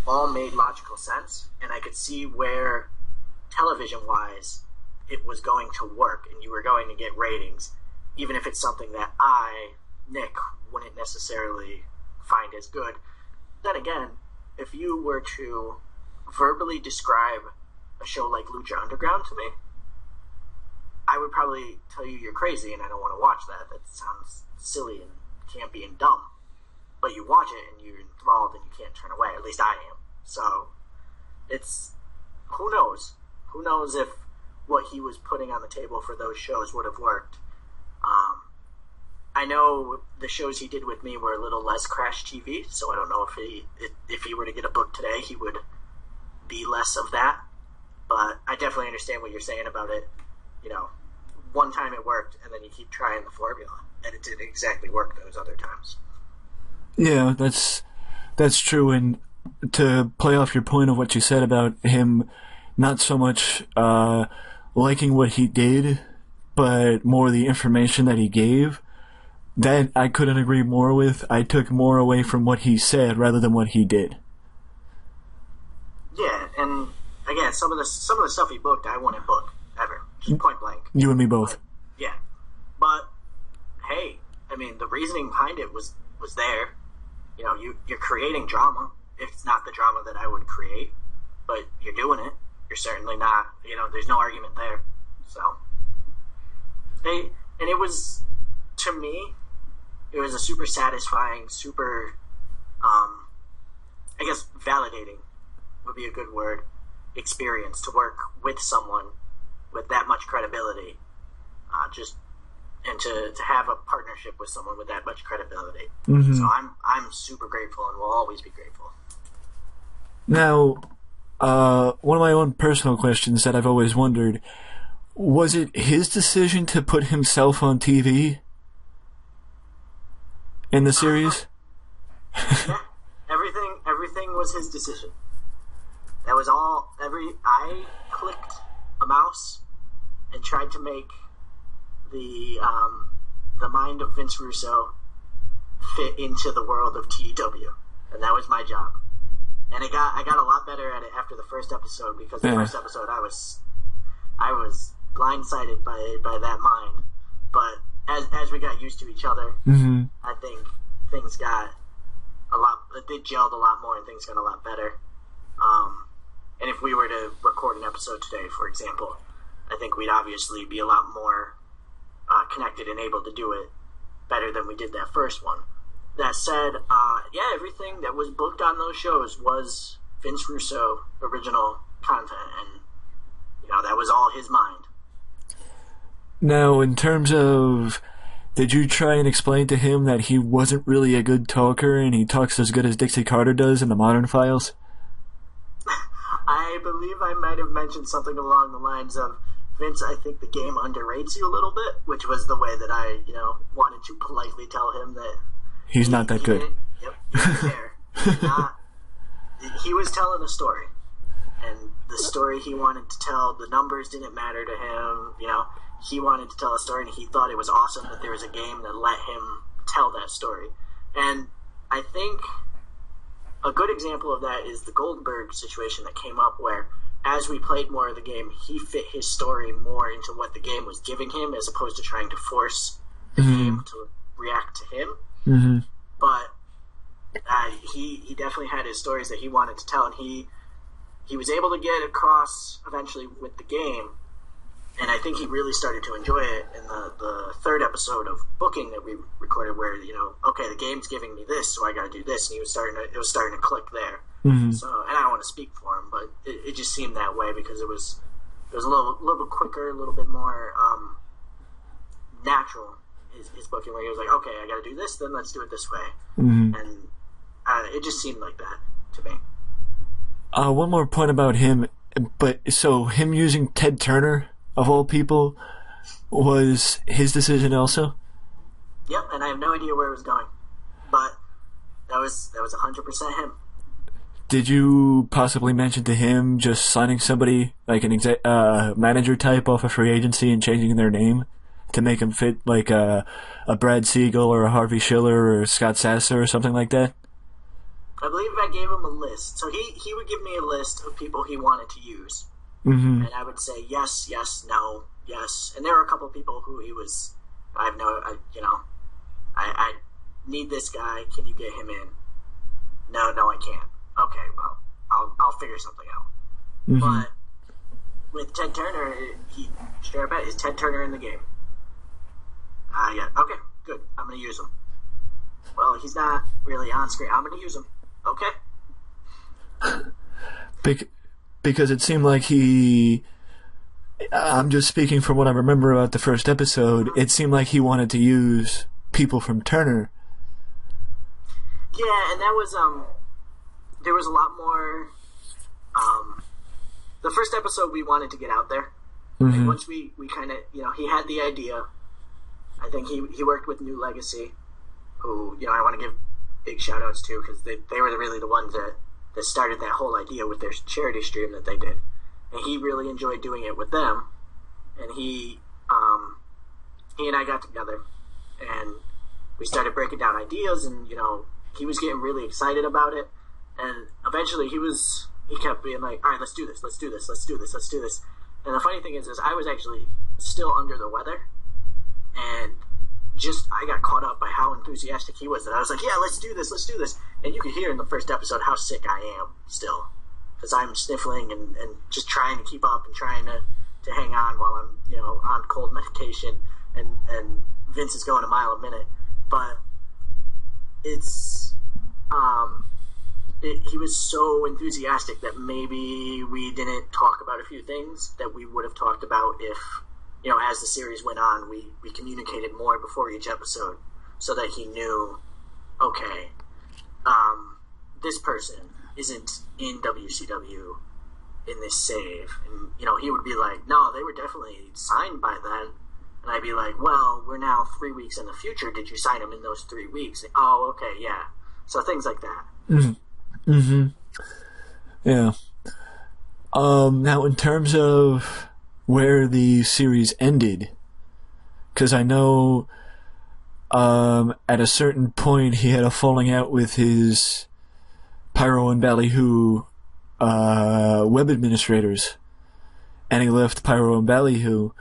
all made logical sense, and I could see where, television-wise, it was going to work, and you were going to get ratings, even if it's something that I, Nick, wouldn't necessarily find as good. Then again, if you were to verbally describe a show like Lucha Underground to me, I would probably tell you you're crazy and I don't want to watch that. That sounds silly and campy and dumb. But you watch it and you're enthralled and you can't turn away. At least I am. So it's who knows? Who knows if what he was putting on the table for those shows would have worked? I know the shows he did with me were a little less Crash TV, so I don't know if he were to get a book today, he would be less of that. But I definitely understand what you're saying about it. You know, one time it worked, and then you keep trying the formula, and it didn't exactly work those other times. Yeah, that's true. And to play off your point of what you said about him not so much liking what he did, but more the information that he gave, that I couldn't agree more with. I took more away from what he said rather than what he did. Yeah, and again, some of the stuff he booked, I wouldn't book ever, just point blank. You and me both. But, yeah, but hey, I mean, the reasoning behind it was there. You know, you're creating drama. It's not the drama that I would create, but you're doing it. You're certainly not. You know, there's no argument there. So, hey, and it was, to me, it was a super satisfying, super, I guess, validating would be a good word, experience to work with someone with that much credibility, and to have a partnership with someone with that much credibility. Mm-hmm. So I'm super grateful and will always be grateful. Now, one of my own personal questions that I've always wondered, was it his decision to put himself on TV in the series? Yeah, everything was his decision. That was all. I clicked a mouse and tried to make the mind of Vince Russo fit into the world of TEW, and that was my job. And I got a lot better at it after the first episode, because the first episode I was blindsided by that mind. But as we got used to each other, mm-hmm. I think things got they gelled a lot more and things got a lot better. And if we were to record an episode today, for example, I think we'd obviously be a lot more connected and able to do it better than we did that first one. That said, everything that was booked on those shows was Vince Russo original content, and that was all his mind. Now, in terms of, did you try and explain to him that he wasn't really a good talker and he talks as good as Dixie Carter does in the Modern Files? I believe I might have mentioned something along the lines of, Vince, I think the game underrates you a little bit, which was the way that I, wanted to politely tell him that he's not that good. Yep, he was there. He was telling a story, and the story he wanted to tell, the numbers didn't matter to him. He wanted to tell a story, and he thought it was awesome that there was a game that let him tell that story. And I think a good example of that is the Goldberg situation that came up, where as we played more of the game, he fit his story more into what the game was giving him, as opposed to trying to force the mm-hmm. game to react to him. Mm-hmm. But he definitely had his stories that he wanted to tell, and he was able to get across eventually with the game. And I think he really started to enjoy it in the third episode of booking that we recorded, where okay, the game's giving me this, so I got to do this, and it was starting to click there. Mm-hmm. So, and I don't want to speak for him, but it just seemed that way because it was a little bit quicker, a little bit more natural. His booking, where he was like, okay, I got to do this, then let's do it this way, mm-hmm. and it just seemed like that to me. One more point about him, but so him using Ted Turner, of all people, was his decision also? Yep, and I have no idea where it was going, but that was 100% him. Did you possibly mention to him just signing somebody, like an manager type off a free agency and changing their name to make him fit like a Brad Siegel or a Harvey Schiller or a Scott Sasser or something like that? I believe I gave him a list. So he would give me a list of people he wanted to use. Mm-hmm. And I would say yes, yes, no, yes. And there were a couple of people who I need this guy. Can you get him in? No, I can't. Okay, well, I'll figure something out. Mm-hmm. But with Ted Turner, he straight up, is Ted Turner in the game? Yeah. Okay, good. I'm going to use him. Well, he's not really on screen. I'm going to use him. Okay. Because it seemed like I'm just speaking from what I remember about the first episode, it seemed like he wanted to use people from Turner. Yeah, and that was, there was a lot more, the first episode we wanted to get out there. Mm-hmm. And once we kind of, he had the idea. I think he worked with New Legacy, who, I want to give big shout outs to, because they were really the ones that started that whole idea with their charity stream that they did. And he really enjoyed doing it with them. And he and I got together, and we started breaking down ideas, and, he was getting really excited about it. And eventually he kept being like, all right, let's do this. And the funny thing is I was actually still under the weather, and I got caught up by how enthusiastic he was, that I was like, yeah, let's do this. And you could hear in the first episode how sick I am still, because I'm sniffling and just trying to keep up and trying to hang on while I'm, on cold medication, and Vince is going a mile a minute. But it's, he was so enthusiastic that maybe we didn't talk about a few things that we would have talked about if, as the series went on, we communicated more before each episode, so that he knew, okay, this person isn't in WCW in this save. And, he would be like, no, they were definitely signed by then. And I'd be like, well, we're now 3 weeks in the future. Did you sign them in those 3 weeks? Oh, okay, yeah. So things like that. Mm-hmm. Mm-hmm. Yeah. Now, in terms of where the series ended, because I know at a certain point he had a falling out with his Pyro and Ballyhoo web administrators, and he left Pyro and Ballyhoo.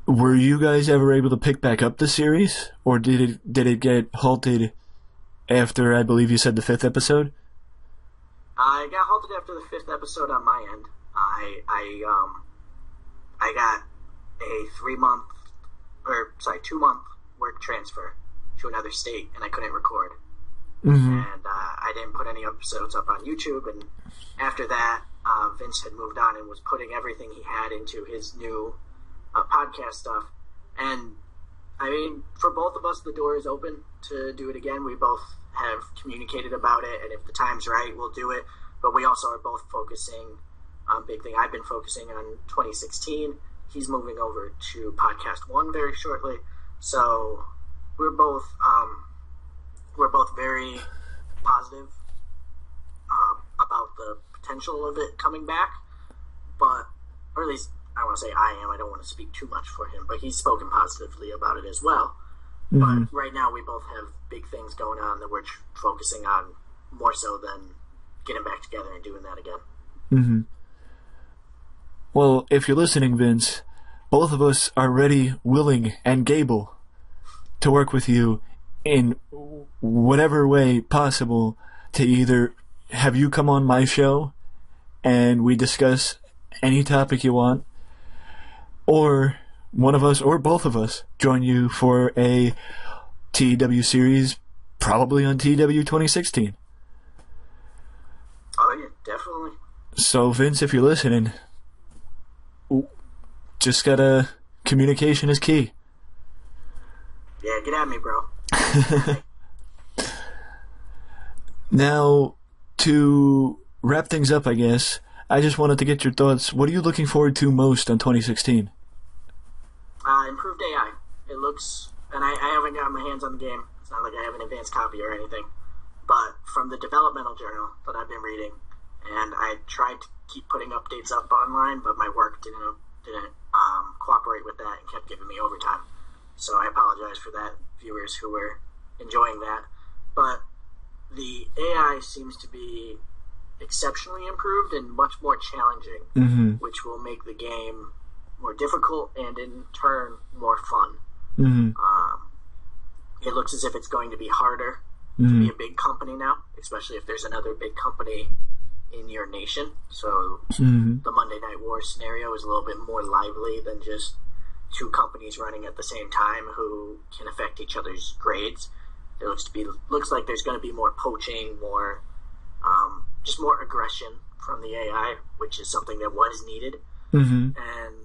Were you guys ever able to pick back up the series, or did it get halted after, I believe you said, the 5th episode? I got halted after the 5th episode on my end. I got a 2-month work transfer to another state, and I couldn't record. Mm-hmm. And I didn't put any episodes up on YouTube. And after that, Vince had moved on and was putting everything he had into his new podcast stuff. And I mean, for both of us, the door is open to do it again. We both have communicated about it, and if the time's right, we'll do it. But we also are both focusing on big thing. I've been focusing on 2016. He's moving over to Podcast One very shortly. So we're both very positive about the potential of it coming back. But, or at least I want to say I am. I don't want to speak too much for him, but he's spoken positively about it as well. Mm-hmm. But right now we both have big things going on that we're focusing on more so than getting back together and doing that again. Mm-hmm. Well, if you're listening, Vince, both of us are ready, willing, and able to work with you in whatever way possible to either have you come on my show and we discuss any topic you want, or one of us or both of us join you for a TEW series, probably on TEW 2016. Oh, yeah, definitely. So, Vince, if you're listening, just gotta, communication is key. Yeah, get at me, bro. Now, to wrap things up, I guess, I just wanted to get your thoughts. What are you looking forward to most on 2016? Improved AI. It looks, and I haven't gotten my hands on the game. It's not like I have an advanced copy or anything. But from the developmental journal that I've been reading, and I tried to keep putting updates up online, but my work didn't cooperate with that and kept giving me overtime. So I apologize for that, viewers who were enjoying that. But the AI seems to be exceptionally improved and much more challenging, mm-hmm. which will make the game more difficult and in turn more fun. Mm-hmm. It looks as if it's going to be harder mm-hmm. to be a big company now, especially if there's another big company in your nation. So mm-hmm. the Monday Night War scenario is a little bit more lively than just two companies running at the same time who can affect each other's grades. It looks like there's going to be more poaching, more just more aggression from the AI, which is something that was needed. Mm-hmm. And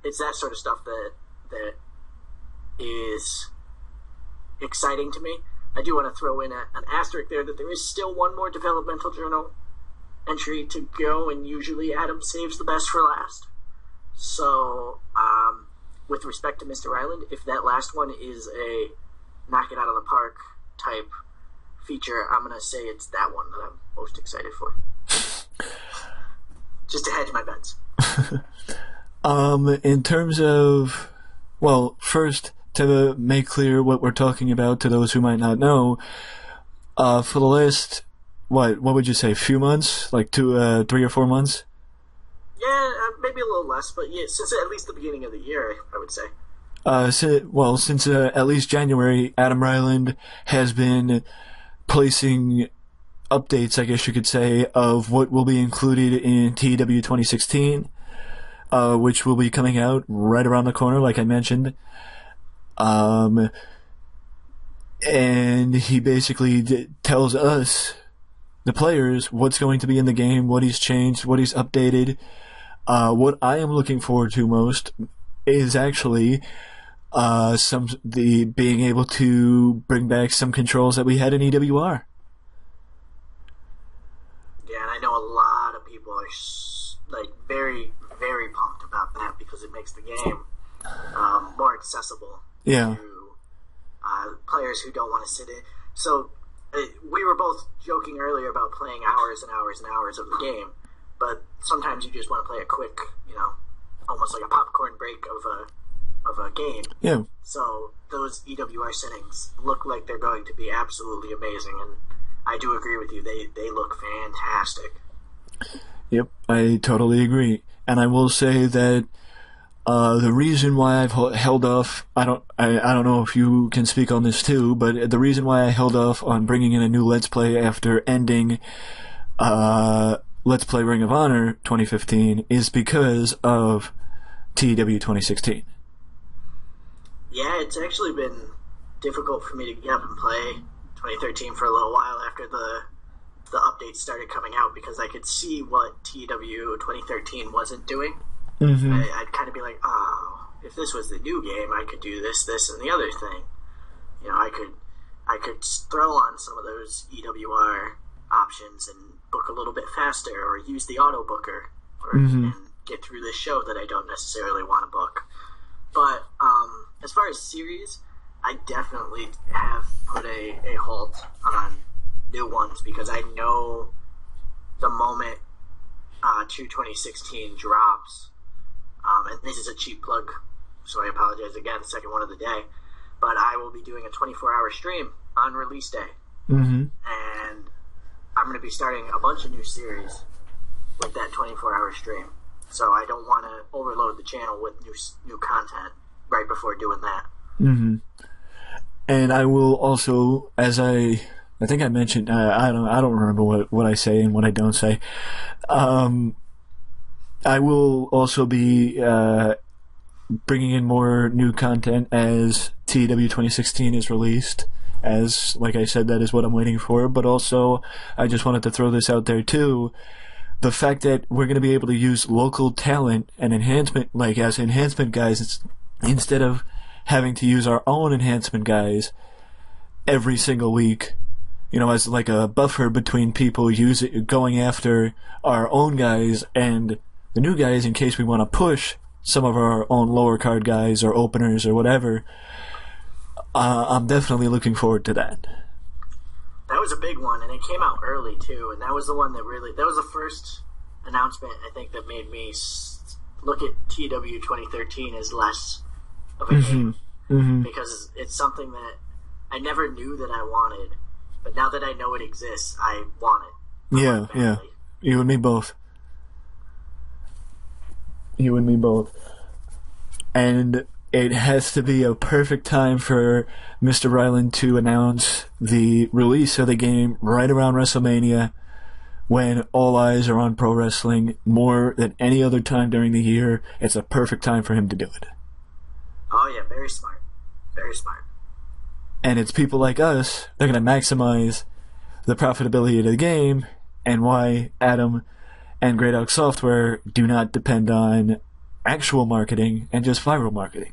it's that sort of stuff that is exciting to me. I do want to throw in an asterisk there that there is still one more developmental journal entry to go, and usually Adam saves the best for last. So, with respect to Mr. Island, if that last one is a knock it out of the park type feature, I'm going to say it's that one that I'm most excited for. Just to hedge my bets. In terms of, well, first, to make clear what we're talking about to those who might not know, for the last, what would you say, few months? Like 3 or 4 months? Yeah, maybe a little less, but yeah, since at least the beginning of the year, I would say. Since at least January, Adam Ryland has been placing updates, I guess you could say, of what will be included in TEW 2016, which will be coming out right around the corner, like I mentioned. And he basically tells us, the players, what's going to be in the game, what he's changed, what he's updated. What I am looking forward to most is actually being able to bring back some controls that we had in EWR. Yeah, and I know a lot of people are very, very pumped about that because it makes the game more accessible to players who don't want to sit in. So we were both joking earlier about playing hours and hours and hours of the game, but sometimes you just want to play a quick, almost like a popcorn break of a game. Yeah. So those EWR settings look like they're going to be absolutely amazing, and I do agree with you. They look fantastic. Yep, I totally agree. And I will say that the reason why I've held off, I don't know if you can speak on this too, but the reason why I held off on bringing in a new Let's Play after ending Let's Play Ring of Honor 2015 is because of TEW 2016. Yeah, it's actually been difficult for me to get up and play 2013 for a little while after the updates started coming out, because I could see what TEW 2013 wasn't doing. Mm-hmm. I'd kind of be like, oh, if this was the new game, I could do this, and the other thing. I could throw on some of those EWR options and book a little bit faster, or use the auto booker, and get through this show that I don't necessarily want to book. But as far as series, I definitely have put a halt on new ones, because I know the moment TEW 2016 drops, and this is a cheap plug, so I apologize again, second one of the day, but I will be doing a 24-hour stream on release day. Mm-hmm. And I'm going to be starting a bunch of new series with that 24-hour stream. So I don't want to overload the channel with new content right before doing that. Mm-hmm. And I will also, as I think I mentioned, I don't remember what I say and what I don't say. I will also be bringing in more new content as TEW 2016 is released. As, like I said, that is what I'm waiting for. But also, I just wanted to throw this out there too. The fact that we're going to be able to use local talent and enhancement, like as enhancement guys, instead of having to use our own enhancement guys every single week, as like a buffer between people going after our own guys and the new guys in case we want to push some of our own lower card guys or openers or whatever. I'm definitely looking forward to that. That was a big one, and it came out early too, and that was the one that was the first announcement, I think, that made me look at TEW 2013 as less of a game, because it's something that I never knew that I wanted, but now that I know it exists, I want it. Yeah. You and me both. And it has to be a perfect time for Mr. Ryland to announce the release of the game right around WrestleMania, when all eyes are on pro wrestling more than any other time during the year. It's a perfect time for him to do it. Oh yeah, very smart. Very smart. And it's people like us, they're going to maximize the profitability of the game and why Adam and Grey Dog Software do not depend on actual marketing and just viral marketing.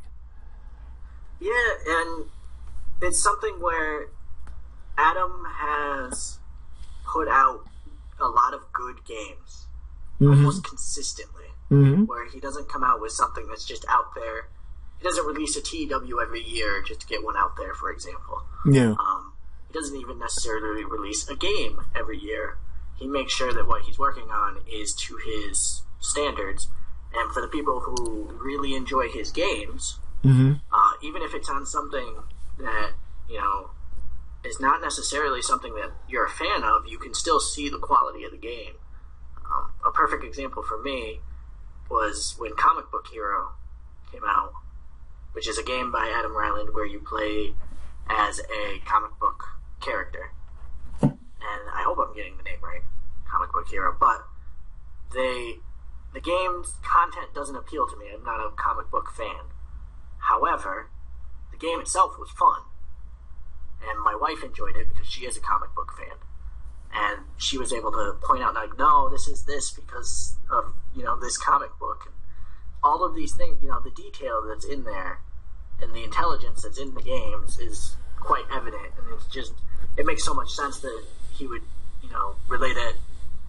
Yeah, and it's something where Adam has put out a lot of good games almost consistently, where he doesn't come out with something that's just out there. He doesn't release a TEW every year just to get one out there, for example. Yeah. He doesn't even necessarily release a game every year. He makes sure that what he's working on is to his standards. And for the people who really enjoy his games, even if it's on something that, is not necessarily something that you're a fan of, you can still see the quality of the game. A perfect example for me was when Comic Book Hero came out, which is a game by Adam Ryland where you play as a comic book character. And I hope I'm getting the name right, Comic Book Hero. But the game's content doesn't appeal to me. I'm not a comic book fan. However, the game itself was fun. And my wife enjoyed it because she is a comic book fan. And she was able to point out, like, no, this is this because of, this comic book. And all of these things, the detail that's in there and the intelligence that's in the games is quite evident. And it makes so much sense that he would, relay that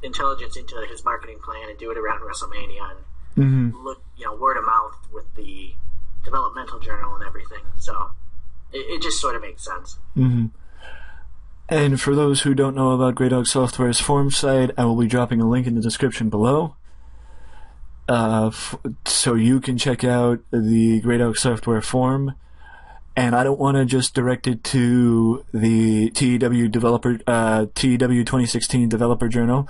intelligence into his marketing plan and do it around WrestleMania and look, word of mouth with the developmental journal and everything. So it just sort of makes sense. And for those who don't know about Grey Dog Software's forum site, I will be dropping a link in the description below, so you can check out the Grey Dog Software forum. And I don't want to just direct it to the TEW 2016 Developer Journal.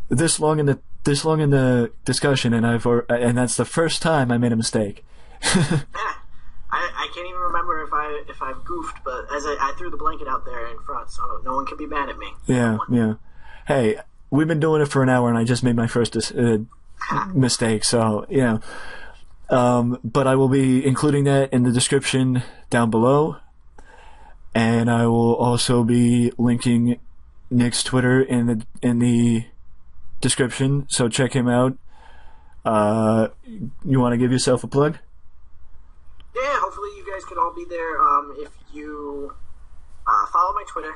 This long in the discussion, and that's the first time I made a mistake. I can't even remember if I've goofed, but as I threw the blanket out there in front, so no one can be mad at me. Yeah. Hey, we've been doing it for an hour, and I just made my first mistake. So but I will be including that in the description down below, and I will also be linking Nick's Twitter in the description. So check him out. You want to give yourself a plug? Yeah, hopefully you guys could all be there. If you follow my Twitter,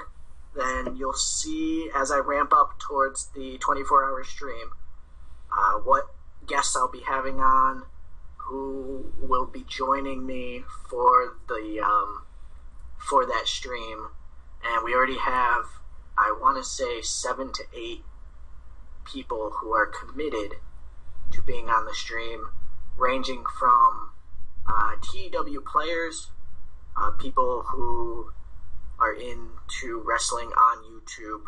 then you'll see as I ramp up towards the 24-hour stream what guests I'll be having on, who will be joining me for that stream. And we already have, I want to say, 7 to 8 people who are committed to being on the stream, ranging from TEW players, people who are into wrestling on YouTube,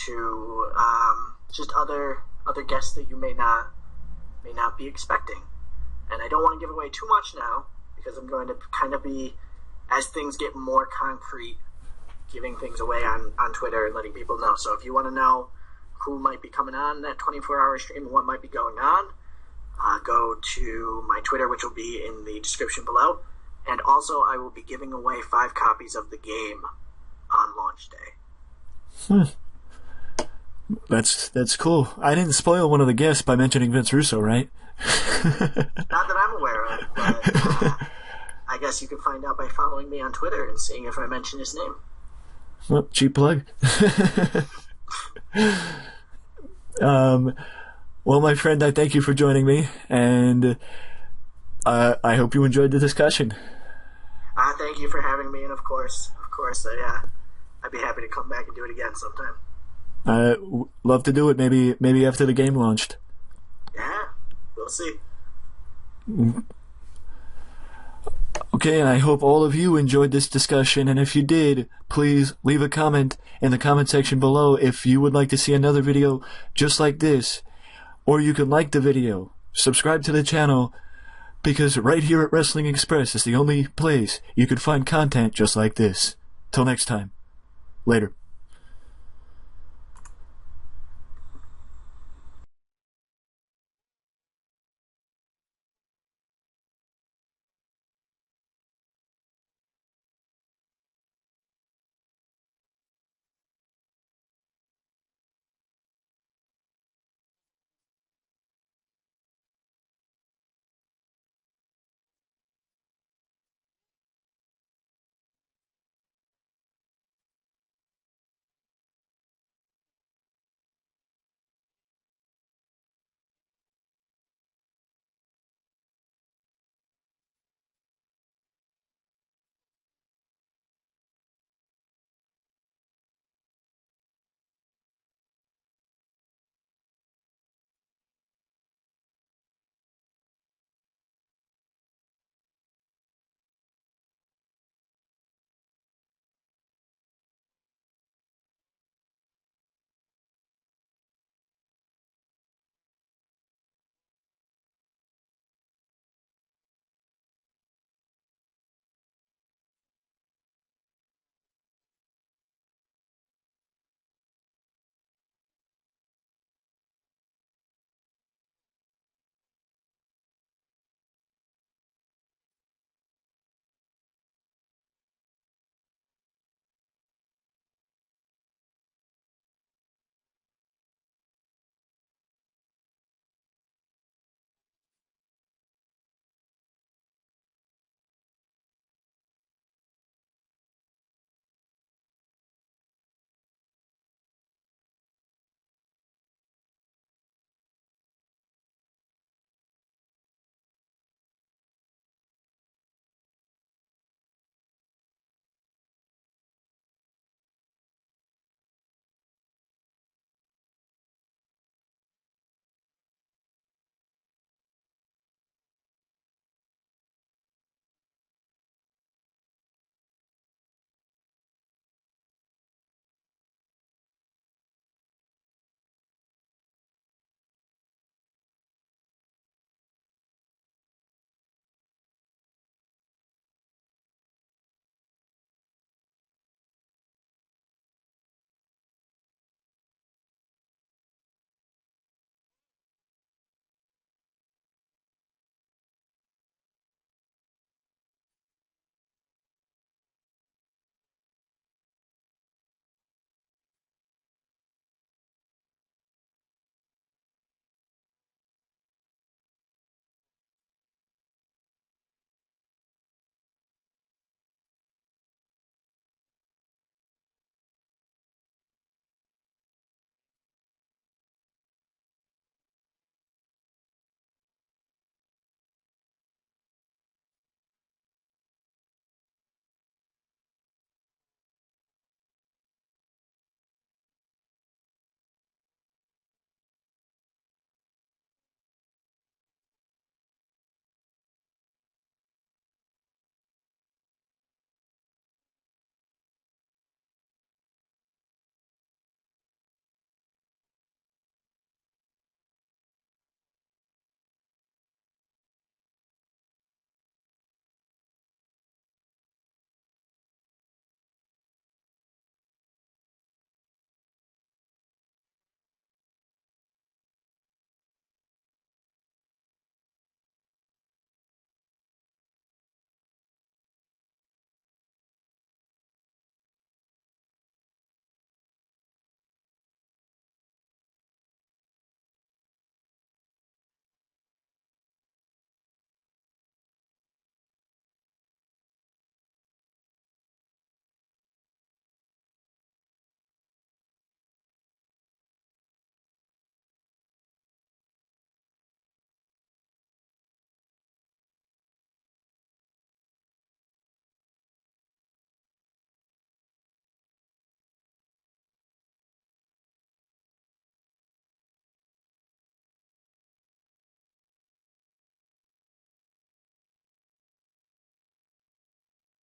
to just other guests that you may not be expecting. And I don't want to give away too much now because I'm going to kind of be, as things get more concrete, giving things away on Twitter and letting people know. So if you want to know who might be coming on that 24-hour stream and what might be going on, go to my Twitter, which will be in the description below. And also, I will be giving away 5 copies of the game on launch day. That's cool. I didn't spoil one of the guests by mentioning Vince Russo, right? Not that I'm aware of, but I guess you can find out by following me on Twitter and seeing if I mention his name. Well, cheap plug. Well, my friend, I thank you for joining me, and I hope you enjoyed the discussion. Thank you for having me, and of course, I'd be happy to come back and do it again sometime. Love to do it. Maybe after the game launched. Yeah, we'll see. Okay, and I hope all of you enjoyed this discussion, and if you did, please leave a comment in the comment section below if you would like to see another video just like this, or you can like the video, subscribe to the channel, because right here at Wrestling Express is the only place you can find content just like this. Till next time. Later.